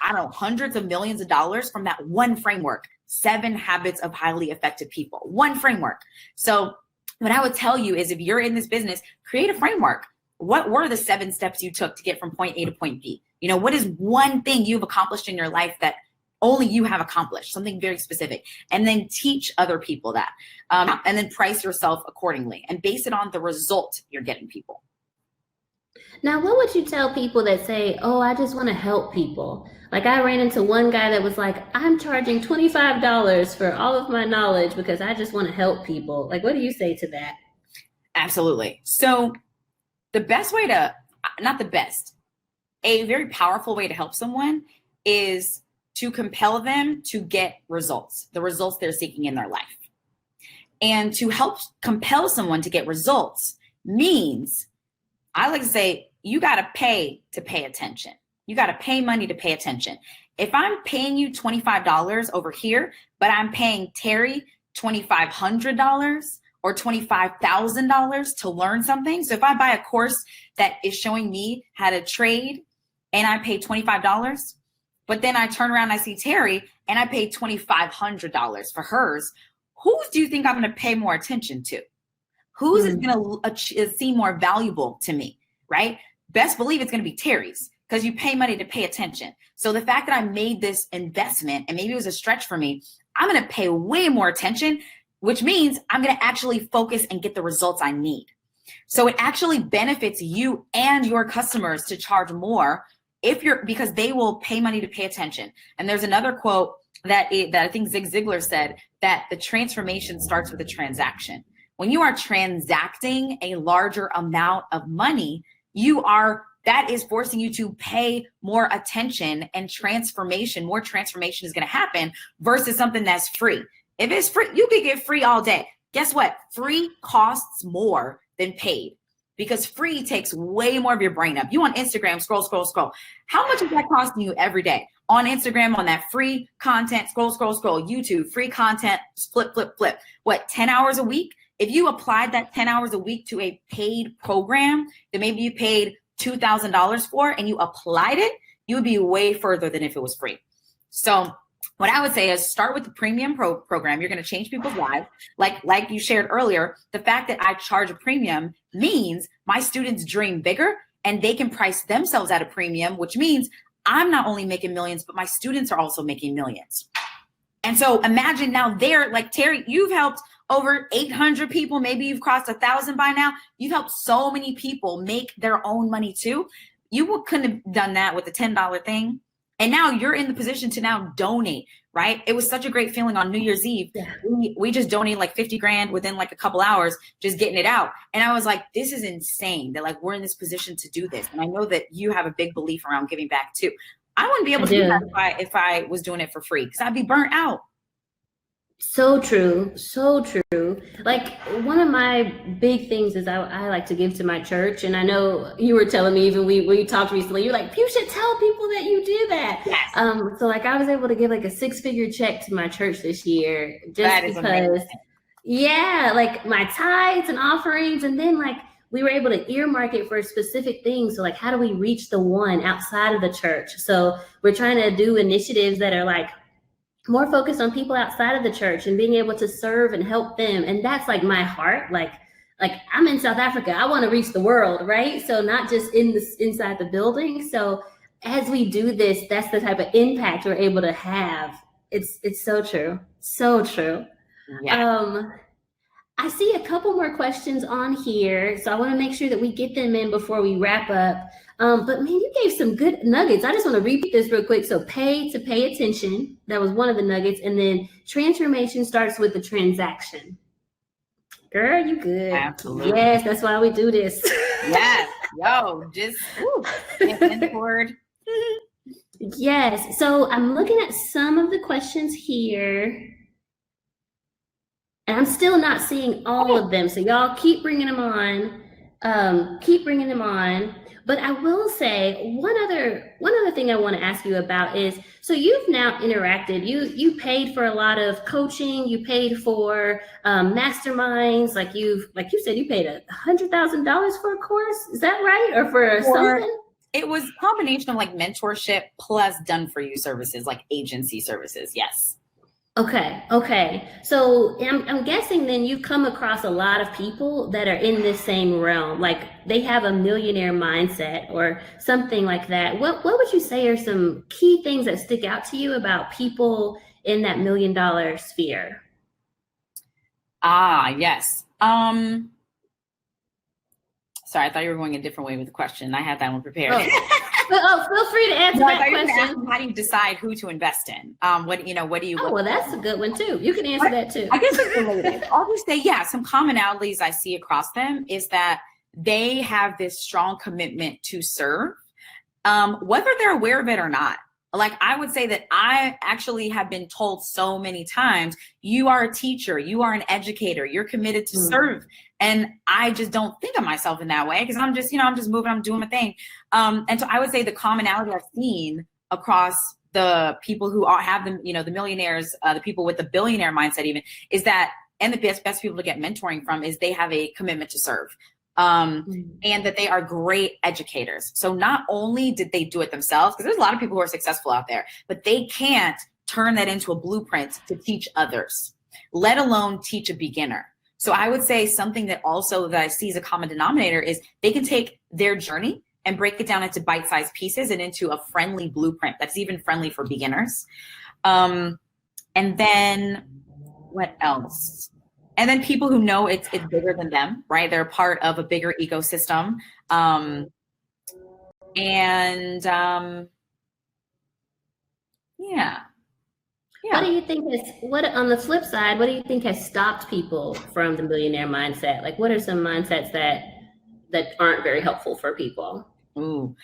I don't know, hundreds of millions of dollars from that one framework. 7 Habits of Highly Effective People. One framework. So what I would tell you is if you're in this business, create a framework. What were the 7 steps you took to get from point A to point B? What is one thing you've accomplished in your life that only you have accomplished, something very specific, and then teach other people that, and then price yourself accordingly and base it on the result you're getting people. Now, what would you tell people that say, oh, I just want to help people? Like I ran into one guy that was like, I'm charging $25 for all of my knowledge because I just want to help people. Like, what do you say to that? Absolutely. So the best way a very powerful way to help someone is to compel them to get results, the results they're seeking in their life. And to help compel someone to get results means, I like to say, you got to pay attention. You got to pay money to pay attention. If I'm paying you $25 over here, but I'm paying Terry $2,500 or $25,000 to learn something. So if I buy a course that is showing me how to trade and I pay $25, but then I turn around and I see Terry and I pay $2,500 for hers, who do you think I'm going to pay more attention to? Who's is going to seem more valuable to me, right? Best believe it's going to be Terry's, because you pay money to pay attention. So the fact that I made this investment, and maybe it was a stretch for me, I'm going to pay way more attention, which means I'm going to actually focus and get the results I need. So it actually benefits you and your customers to charge more because they will pay money to pay attention. And there's another quote that I think Zig Ziglar said, that the transformation starts with a transaction. When you are transacting a larger amount of money, that is forcing you to pay more attention, and more transformation is going to happen versus something that's free. If it's free, you could get free all day. Guess what? Free costs more than paid, because free takes way more of your brain up. You on Instagram, scroll. How much is that costing you every day? On Instagram, on that free content, scroll. YouTube, free content, flip. What, 10 hours a week? If you applied that 10 hours a week to a paid program that maybe you paid $2,000 for and you applied it, you would be way further than if it was free. So what I would say is start with the premium program. You're going to change people's lives. Like you shared earlier, the fact that I charge a premium means my students dream bigger and they can price themselves at a premium, which means I'm not only making millions, but my students are also making millions. And so imagine now they're like, Terry, you've helped over 800 people. Maybe you've crossed 1,000 by now. You've helped so many people make their own money too. You couldn't have done that with a $10 thing. And now you're in the position to now donate, right? It was such a great feeling on New Year's Eve. Yeah. We just donated like 50 grand within like a couple hours, just getting it out. And I was like, this is insane that like we're in this position to do this. And I know that you have a big belief around giving back too. I wouldn't be able to do that if I was doing it for free, because I'd be burnt out. So true. Like one of my big things is I like to give to my church. And I know you were telling me even when we talked recently, you're like, you should tell people that you do that. Yes. So like I was able to give like a 6-figure check to my church this year just because, amazing. Yeah, like my tithes and offerings. And then like we were able to earmark it for specific things. So like, how do we reach the one outside of the church? So we're trying to do initiatives that are like more focused on people outside of the church and being able to serve and help them. And that's like my heart. Like I'm in South Africa. I want to reach the world, right? So not just inside the building. So as we do this, that's the type of impact we're able to have. It's so true. So true. Yeah. I see a couple more questions on here, so I want to make sure that we get them in before we wrap up. But man, you gave some good nuggets. I just want to repeat this real quick. So pay attention. That was one of the nuggets. And then transformation starts with the transaction. Girl, you good. Absolutely. Yes, that's why we do this. Yes. Yo, just get forward. Yes. So I'm looking at some of the questions here. And I'm still not seeing all of them. So y'all keep bringing them on. But I will say one other thing I want to ask you about is, so you've now interacted, you paid for a lot of coaching, you paid for masterminds, like you said, you paid $100,000 for a course. Is that right? Or for something? It was a combination of like mentorship plus done for you services, like agency services. Yes. Okay. So I'm guessing then you've come across a lot of people that are in this same realm, like they have a millionaire mindset or something like that. What would you say are some key things that stick out to you about people in that $1 million sphere? Yes. Sorry, I thought you were going a different way with the question. I had that one prepared. Feel free to answer that question. How do you decide who to invest in? What do you? Well, that's a good one too. You can answer that too. I guess it's related. I'll just say, some commonalities I see across them is that they have this strong commitment to serve, whether they're aware of it or not. Like, I would say that I actually have been told so many times, you are a teacher, you are an educator, you're committed to serve. And I just don't think of myself in that way, because I'm just, I'm just moving, I'm doing my thing. And so I would say the commonality I've seen across the people who have the, the millionaires, the people with the billionaire mindset even, is that, and the best people to get mentoring from, is they have a commitment to serve. And that they are great educators. So not only did they do it themselves, because there's a lot of people who are successful out there, but they can't turn that into a blueprint to teach others, let alone teach a beginner. So I would say something that also that I see as a common denominator is they can take their journey and break it down into bite-sized pieces and into a friendly blueprint that's even friendly for beginners. And then what else? And then people who know it's bigger than them, right? They're part of a bigger ecosystem. Yeah. What do you think on the flip side, what do you think has stopped people from the millionaire mindset? Like, what are some mindsets that aren't very helpful for people? Ooh.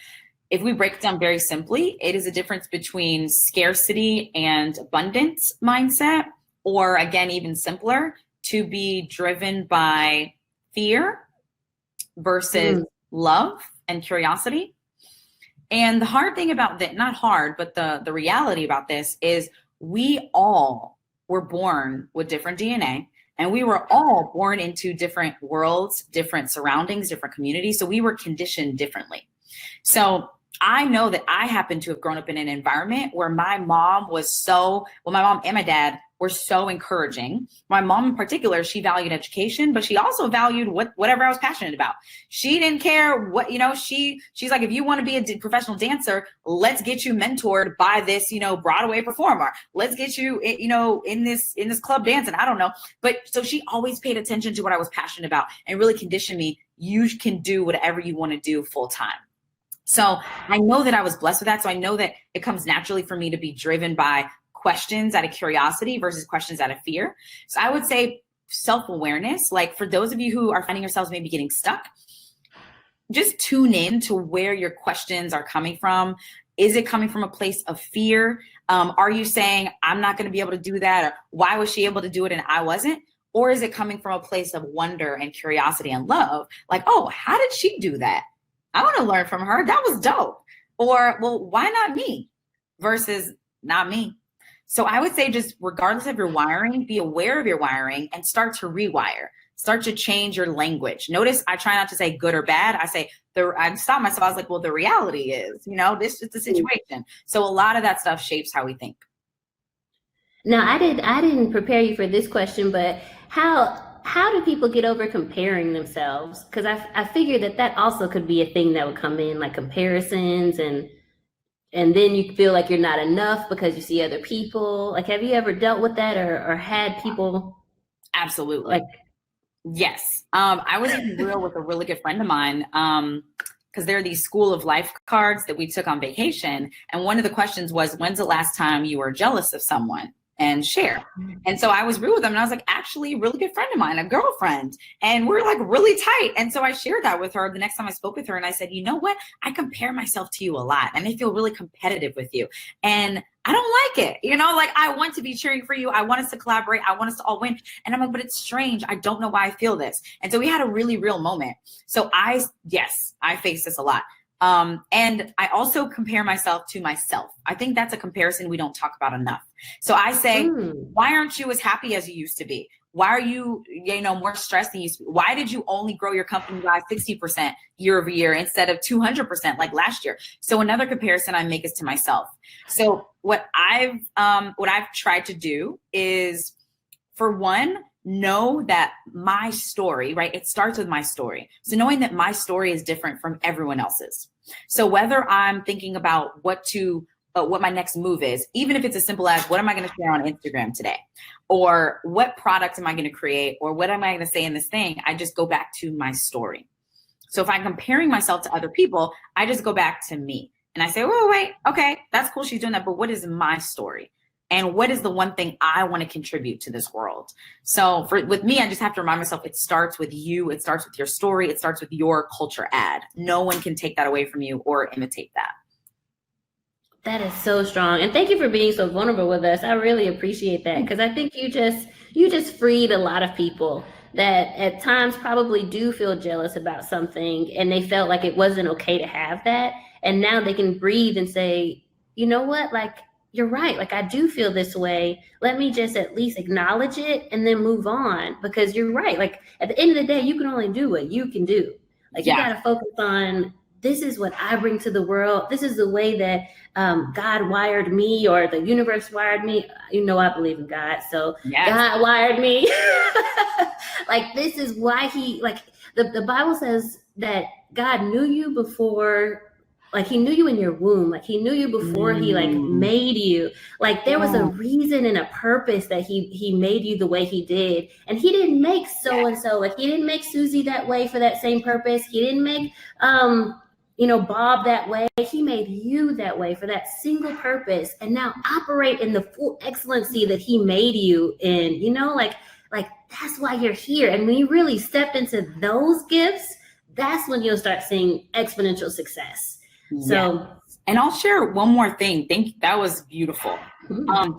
If we break it down very simply, it is a difference between scarcity and abundance mindset, or again, even simpler, to be driven by fear versus love and curiosity. And the hard thing about that, not hard, but the reality about this is we all were born with different DNA, and we were all born into different worlds, different surroundings, different communities. So we were conditioned differently. So I know that I happen to have grown up in an environment where my mom my mom and my dad were so encouraging. My mom in particular, she valued education, but she also valued whatever I was passionate about. She didn't care what, she's like, if you want to be a professional dancer, let's get you mentored by this, Broadway performer. Let's get you, in this club dancing. I don't know. But so she always paid attention to what I was passionate about and really conditioned me. You can do whatever you want to do full time. So I know that I was blessed with that. So I know that it comes naturally for me to be driven by questions out of curiosity versus questions out of fear. So I would say self-awareness, like for those of you who are finding yourselves maybe getting stuck, just tune in to where your questions are coming from. Is it coming from a place of fear? Are you saying, I'm not going to be able to do that? Or why was she able to do it and I wasn't? Or is it coming from a place of wonder and curiosity and love? Like, oh, how did she do that? I want to learn from her. That was dope. Or, well, why not me versus not me? So I would say just regardless of your wiring, be aware of your wiring and start to rewire, start to change your language. Notice I try not to say good or bad. I stop myself. I was like, well, the reality is, this is the situation. So a lot of that stuff shapes how we think. Now, I didn't prepare you for this question, but how do people get over comparing themselves? Because I figured that also could be a thing that would come in, like comparisons, and then you feel like you're not enough because you see other people. Like, have you ever dealt with that or had people? Absolutely. Yes. I was even real with a really good friend of mine, because there are these School of Life cards that we took on vacation. And one of the questions was, when's the last time you were jealous of someone? And share. And so I was real with them, and I was like, actually, a really good friend of mine, a girlfriend, and we're like really tight. And so I shared that with her the next time I spoke with her, and I said, you know what? I compare myself to you a lot, and I feel really competitive with you, and I don't like it. Like, I want to be cheering for you. I want us to collaborate. I want us to all win. And I'm like, but it's strange. I don't know why I feel this. And so we had a really real moment. So I face this a lot. And I also compare myself to myself. I think that's a comparison we don't talk about enough. So I say, why aren't you as happy as you used to be? Why are you, more stressed than you used to be? Why did you only grow your company by 60% year over year instead of 200% like last year? So another comparison I make is to myself. So what I've tried to do is, for one, know that my story, right? It starts with my story. So knowing that my story is different from everyone else's. So whether I'm thinking about what my next move is, even if it's as simple as what am I going to share on Instagram today, or what product am I going to create, or what am I going to say in this thing, I just go back to my story. So if I'm comparing myself to other people, I just go back to me and I say, whoa, wait, okay, that's cool, she's doing that, but what is my story? And what is the one thing I want to contribute to this world? So with me, I just have to remind myself, it starts with you. It starts with your story. It starts with your culture ad. No one can take that away from you or imitate that. That is so strong. And thank you for being so vulnerable with us. I really appreciate that, because I think you just freed a lot of people that at times probably do feel jealous about something, and they felt like it wasn't okay to have that. And now they can breathe and say, you know what? Like, you're right. Like, I do feel this way. Let me just at least acknowledge it and then move on, because you're right. Like, at the end of the day, you can only do what you can do. Like, you Yeah. got to focus on, this is what I bring to the world. This is the way that God wired me, or the universe wired me. You know, I believe in God. So Yes. God wired me. Like, this is why the Bible says that God knew you before, like he knew you in your womb. Like, he knew you before he like made you. Like, there was a reason and a purpose that he made you the way he did. And he didn't make so-and-so. Like, he didn't make Susie that way for that same purpose. He didn't make, Bob that way. He made you that way for that single purpose. And now operate in the full excellency that he made you in, like that's why you're here. And when you really step into those gifts, that's when you'll start seeing exponential success. So, and I'll share one more thing. That was beautiful.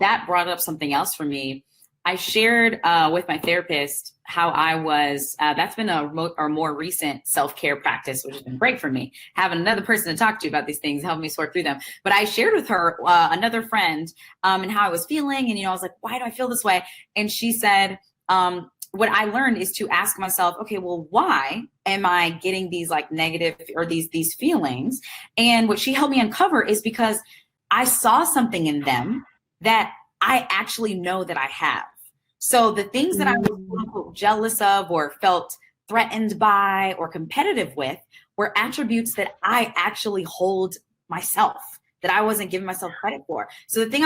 That brought up something else for me. I shared with my therapist how I was, that's been a more recent self-care practice, which has been great for me. Having another person to talk to about these things, helping me sort through them. But I shared with her, another friend, and how I was feeling. And, I was like, why do I feel this way? And she said, what I learned is to ask myself, okay, well, why am I getting these like negative or these feelings? And what she helped me uncover is because I saw something in them that I actually know that I have. So the things that I was quote unquote jealous of, or felt threatened by, or competitive with, were attributes that I actually hold myself, that I wasn't giving myself credit for. So the thing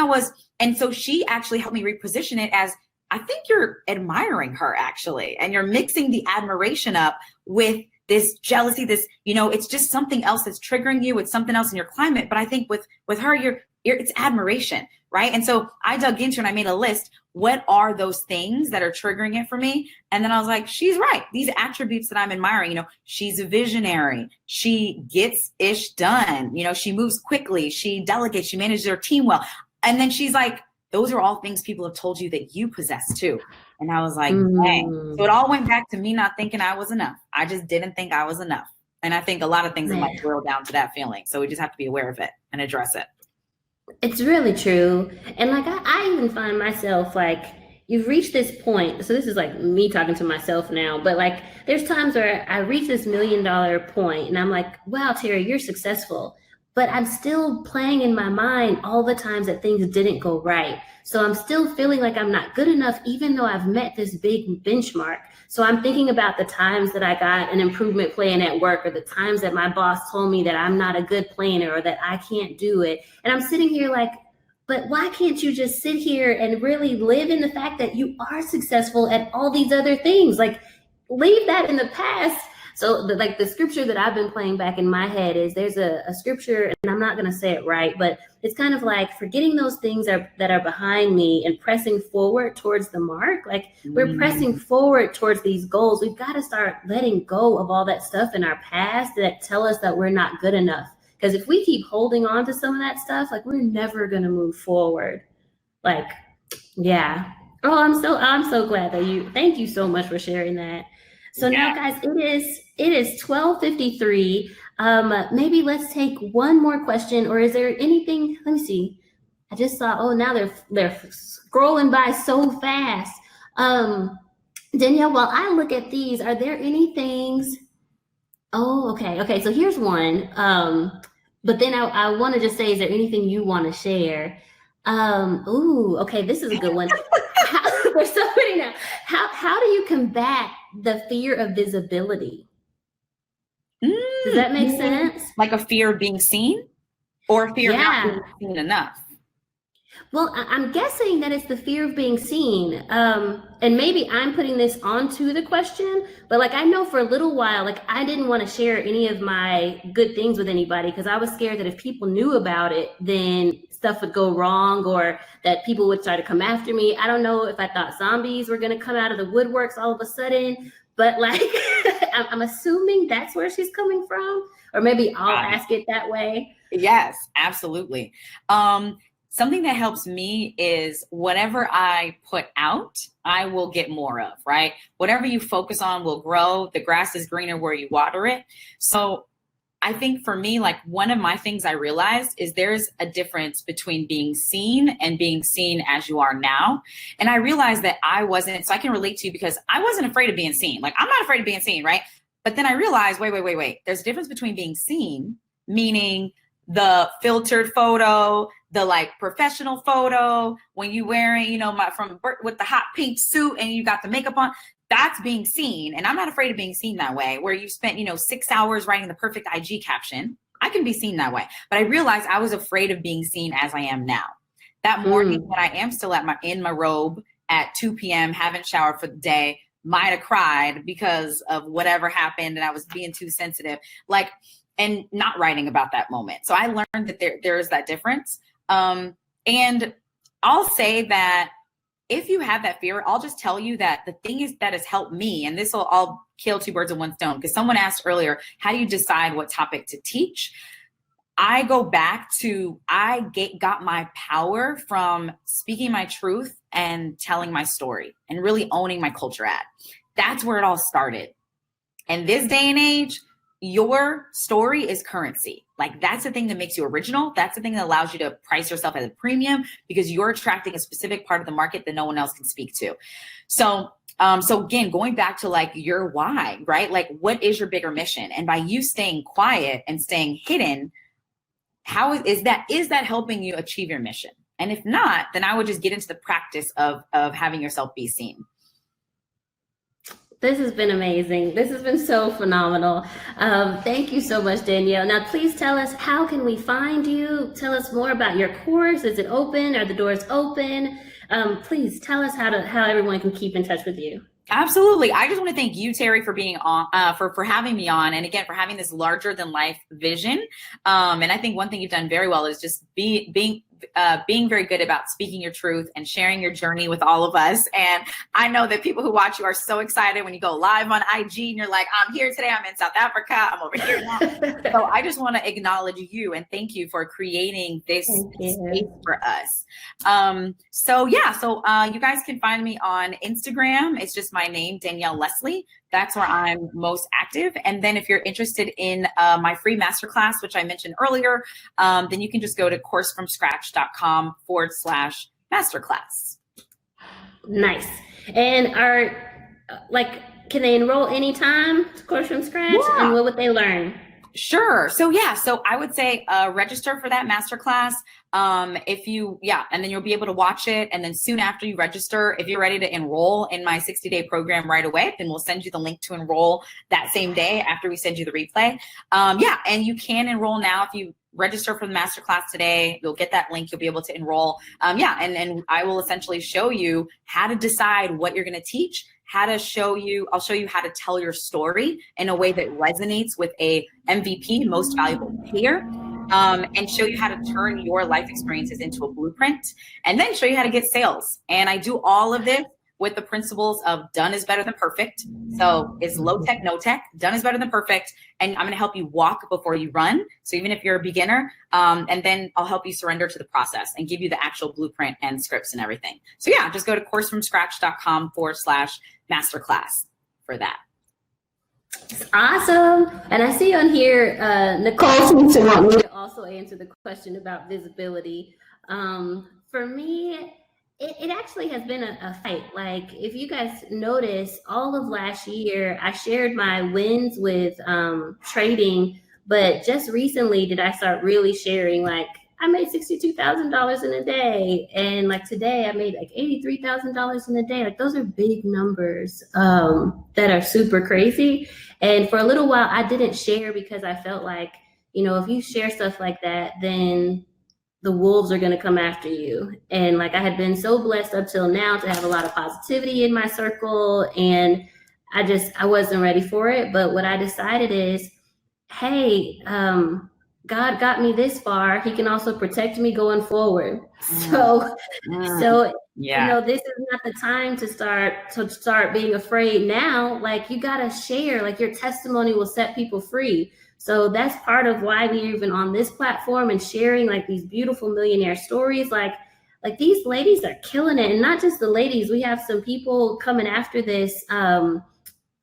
and so she actually helped me reposition it as, I think you're admiring her actually, and you're mixing the admiration up with this jealousy, it's just something else that's triggering you. It's something else in your climate. But I think with her, it's admiration, right? And so I dug into it and I made a list. What are those things that are triggering it for me? And then I was like, she's right. These attributes that I'm admiring, she's a visionary. She gets ish done. She moves quickly. She delegates. She manages her team well. And then she's like, those are all things people have told you that you possess too. And I was like, dang. So it all went back to me not thinking I was enough. I just didn't think I was enough. And I think a lot of things in life boil down to that feeling. So we just have to be aware of it and address it. It's really true. And like, I even find myself like, you've reached this point. So this is like me talking to myself now, but like, there's times where I reach this $1 million point and I'm like, wow, Terry, you're successful. But I'm still playing in my mind all the times that things didn't go right. So I'm still feeling like I'm not good enough, even though I've met this big benchmark. So I'm thinking about the times that I got an improvement plan at work, or the times that my boss told me that I'm not a good planner, or that I can't do it. And I'm sitting here like, but why can't you just sit here and really live in the fact that you are successful at all these other things? Like, leave that in the past. So the scripture that I've been playing back in my head is, there's a scripture, and I'm not going to say it right, but it's kind of like forgetting those things that are behind me and pressing forward towards the mark. Like, we're pressing forward towards these goals. We've got to start letting go of all that stuff in our past that tell us that we're not good enough. Because if we keep holding on to some of that stuff, like, we're never going to move forward. Like, yeah. Oh, I'm so glad that thank you so much for sharing that. So now, guys, it is 12:53. Maybe let's take one more question, or is there anything? Let me see. I just saw. Oh, now they're scrolling by so fast. Danielle, while I look at these, are there any things? Oh, okay. So here's one. But then I want to just say, is there anything you want to share? Okay, this is a good one. There's so many now. How do you combat the fear of visibility? Does that make sense? Like a fear of being seen, or a fear of not being seen enough? Well, I'm guessing that it's the fear of being seen. And maybe I'm putting this onto the question, but like, I know for a little while, like, I didn't want to share any of my good things with anybody, because I was scared that if people knew about it, then stuff would go wrong, or that people would try to come after me. I don't know if I thought zombies were going to come out of the woodworks all of a sudden, but like, I'm assuming that's where she's coming from, or maybe I'll ask it that way. Yes, absolutely. Something that helps me is whatever I put out, I will get more of, right? Whatever you focus on will grow. The grass is greener where you water it. So I think for me, like one of my things I realized is there's a difference between being seen and being seen as you are now. And I realized that I wasn't, so I can relate to you because I wasn't afraid of being seen. Like I'm not afraid of being seen, right? But then I realized, wait. There's a difference between being seen, meaning the filtered photo, the like professional photo, when you wearing, with the hot pink suit and you got the makeup on, that's being seen. And I'm not afraid of being seen that way, where you spent, 6 hours writing the perfect IG caption. I can be seen that way. But I realized I was afraid of being seen as I am now. That morning when I am still in my robe at 2 p.m., haven't showered for the day, might have cried because of whatever happened and I was being too sensitive, and not writing about that moment. So I learned that there is that difference. And I'll say that if you have that fear, I'll just tell you that the thing is that has helped me, and this will all kill two birds with one stone, because someone asked earlier, how do you decide what topic to teach? I go back to, got my power from speaking my truth and telling my story and really owning my culture ad. That's where it all started. And this day and age, your story is currency. Like that's the thing that makes you original. That's the thing that allows you to price yourself at a premium, because you're attracting a specific part of the market that no one else can speak to. So again, going back to like your why, right? Like what is your bigger mission? And by you staying quiet and staying hidden, how is that helping you achieve your mission? And if not, then I would just get into the practice of having yourself be seen. This has been amazing. This has been so phenomenal. Thank you so much, Danielle. Now, please tell us, how can we find you? Tell us more about your course. Is it open? Are the doors open? Please tell us how everyone can keep in touch with you. Absolutely. I just want to thank you, Terry, for being on, for having me on, and again, for having this larger than life vision. And I think one thing you've done very well is just being very good about speaking your truth and sharing your journey with all of us. And I know that people who watch you are so excited when you go live on IG and you're like, I'm here today, I'm in South Africa, I'm over here now. So I just want to acknowledge you and thank you for creating this space for us. So you guys can find me on Instagram. It's just my name, Danielle Leslie. That's where I'm most active. And then if you're interested in my free masterclass, which I mentioned earlier, then you can just go to coursefromscratch.com/masterclass. Nice. And can they enroll anytime to Course from Scratch? Yeah. And what would they learn? Sure. So I would say register for that masterclass. And then you'll be able to watch it. And then soon after you register, if you're ready to enroll in my 60-day program right away, then we'll send you the link to enroll that same day after we send you the replay. And you can enroll now. If you register for the masterclass today, you'll get that link. You'll be able to enroll. And I will essentially show you how to decide what you're going to teach. I'll show you how to tell your story in a way that resonates with a MVP, most valuable peer, and show you how to turn your life experiences into a blueprint, and then show you how to get sales. And I do all of this with the principles of done is better than perfect. So it's low tech, no tech, done is better than perfect. And I'm going to help you walk before you run. So even if you're a beginner, and then I'll help you surrender to the process and give you the actual blueprint and scripts and everything. So just go to coursefromscratch.com/masterclass for that. Awesome. And I see on here, Nicole seems to want me to also answer the question about visibility. For me, it actually has been a fight. Like, if you guys notice, all of last year, I shared my wins with trading, but just recently did I start really sharing, like, I made $62,000 in a day. And like today I made like $83,000 in a day. Like those are big numbers that are super crazy. And for a little while I didn't share because I felt like, if you share stuff like that, then the wolves are going to come after you. And like I had been so blessed up till now to have a lot of positivity in my circle. And I wasn't ready for it. But what I decided is, hey, God got me this far. He can also protect me going forward. So this is not the time to start being afraid now. Like you got to share, like your testimony will set people free. So that's part of why we're even on this platform and sharing like these beautiful millionaire stories. Like these ladies are killing it, and not just the ladies. We have some people coming after this.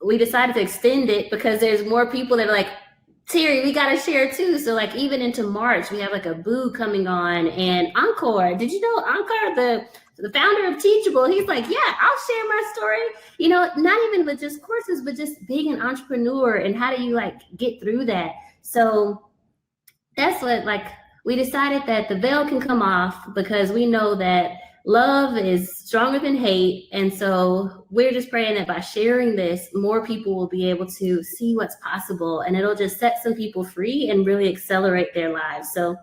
We decided to extend it because there's more people that are like, Terry, we got to share too. So like even into March, we have like a Boo coming on, and Encore. Did you know Encore, the founder of Teachable? He's like, yeah, I'll share my story. You know, not even with just courses, but just being an entrepreneur and how do you like get through that. So that's what like we decided that the veil can come off because we know that love is stronger than hate. And so we're just praying that by sharing this, more people will be able to see what's possible, and it'll just set some people free and really accelerate their lives. So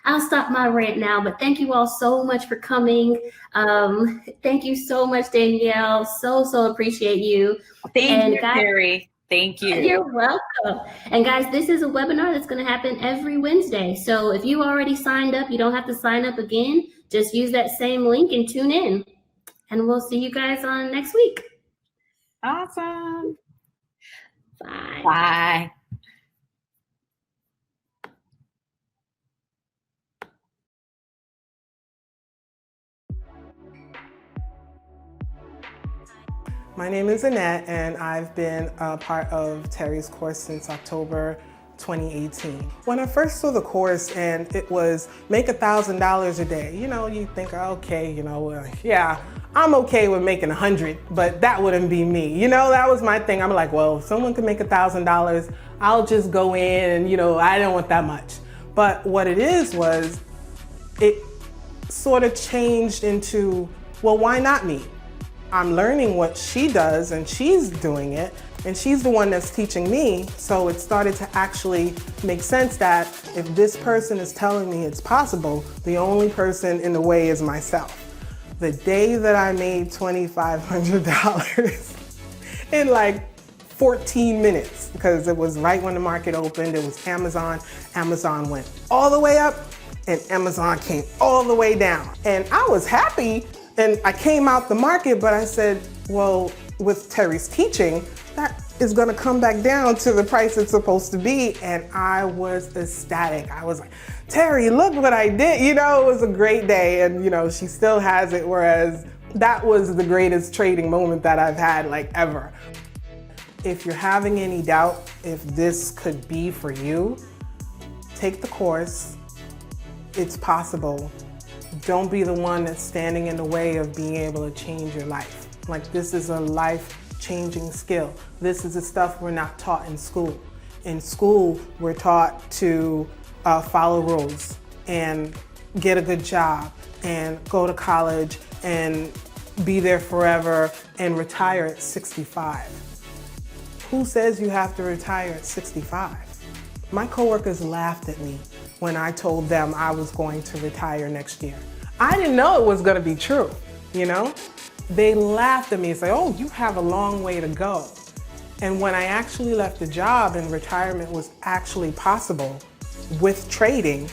I'll stop my rant now, but thank you all so much for coming. Thank you so much, Danielle. So appreciate you. Thank you, Terry. Thank you. You're welcome. And guys, this is a webinar that's going to happen every Wednesday. So if you already signed up, you don't have to sign up again. Just use that same link and tune in. And we'll see you guys on next week. Awesome. Bye. Bye. My name is Annette, and I've been a part of Terry's course since October 2018. When I first saw the course and it was make $1,000 a day, you know, you think, okay, you know, yeah, I'm okay with making 100, but that wouldn't be me. You know, that was my thing. I'm like, well, if someone can make $1,000, I'll just go in and, you know, I don't want that much. But what it was it sort of changed into, well, why not me? I'm learning what she does and she's doing it, and she's the one that's teaching me. So it started to actually make sense that if this person is telling me it's possible, the only person in the way is myself. The day that I made $2,500 in like 14 minutes, because it was right when the market opened, it was Amazon. Amazon went all the way up and Amazon came all the way down. And I was happy. And I came out the market, but I said, well, with Terry's teaching, that is gonna come back down to the price it's supposed to be. And I was ecstatic. I was like, Terry, look what I did. You know, it was a great day, and you know, she still has it, whereas that was the greatest trading moment that I've had like ever. If you're having any doubt if this could be for you, take the course. It's possible. Don't be the one that's standing in the way of being able to change your life. Like, this is a life-changing skill. This is the stuff we're not taught in school. In school, we're taught to follow rules and get a good job and go to college and be there forever and retire at 65. Who says you have to retire at 65? My coworkers laughed at me when I told them I was going to retire next year. I didn't know it was going to be true, you know? They laughed at me and said, oh, you have a long way to go. And when I actually left the job and retirement was actually possible with trading,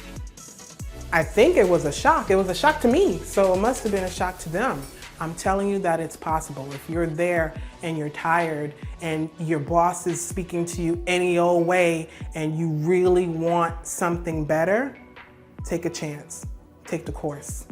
I think it was a shock. It was a shock to me, so it must have been a shock to them. I'm telling you that it's possible. If you're there and you're tired and your boss is speaking to you any old way and you really want something better, take a chance. Take the course.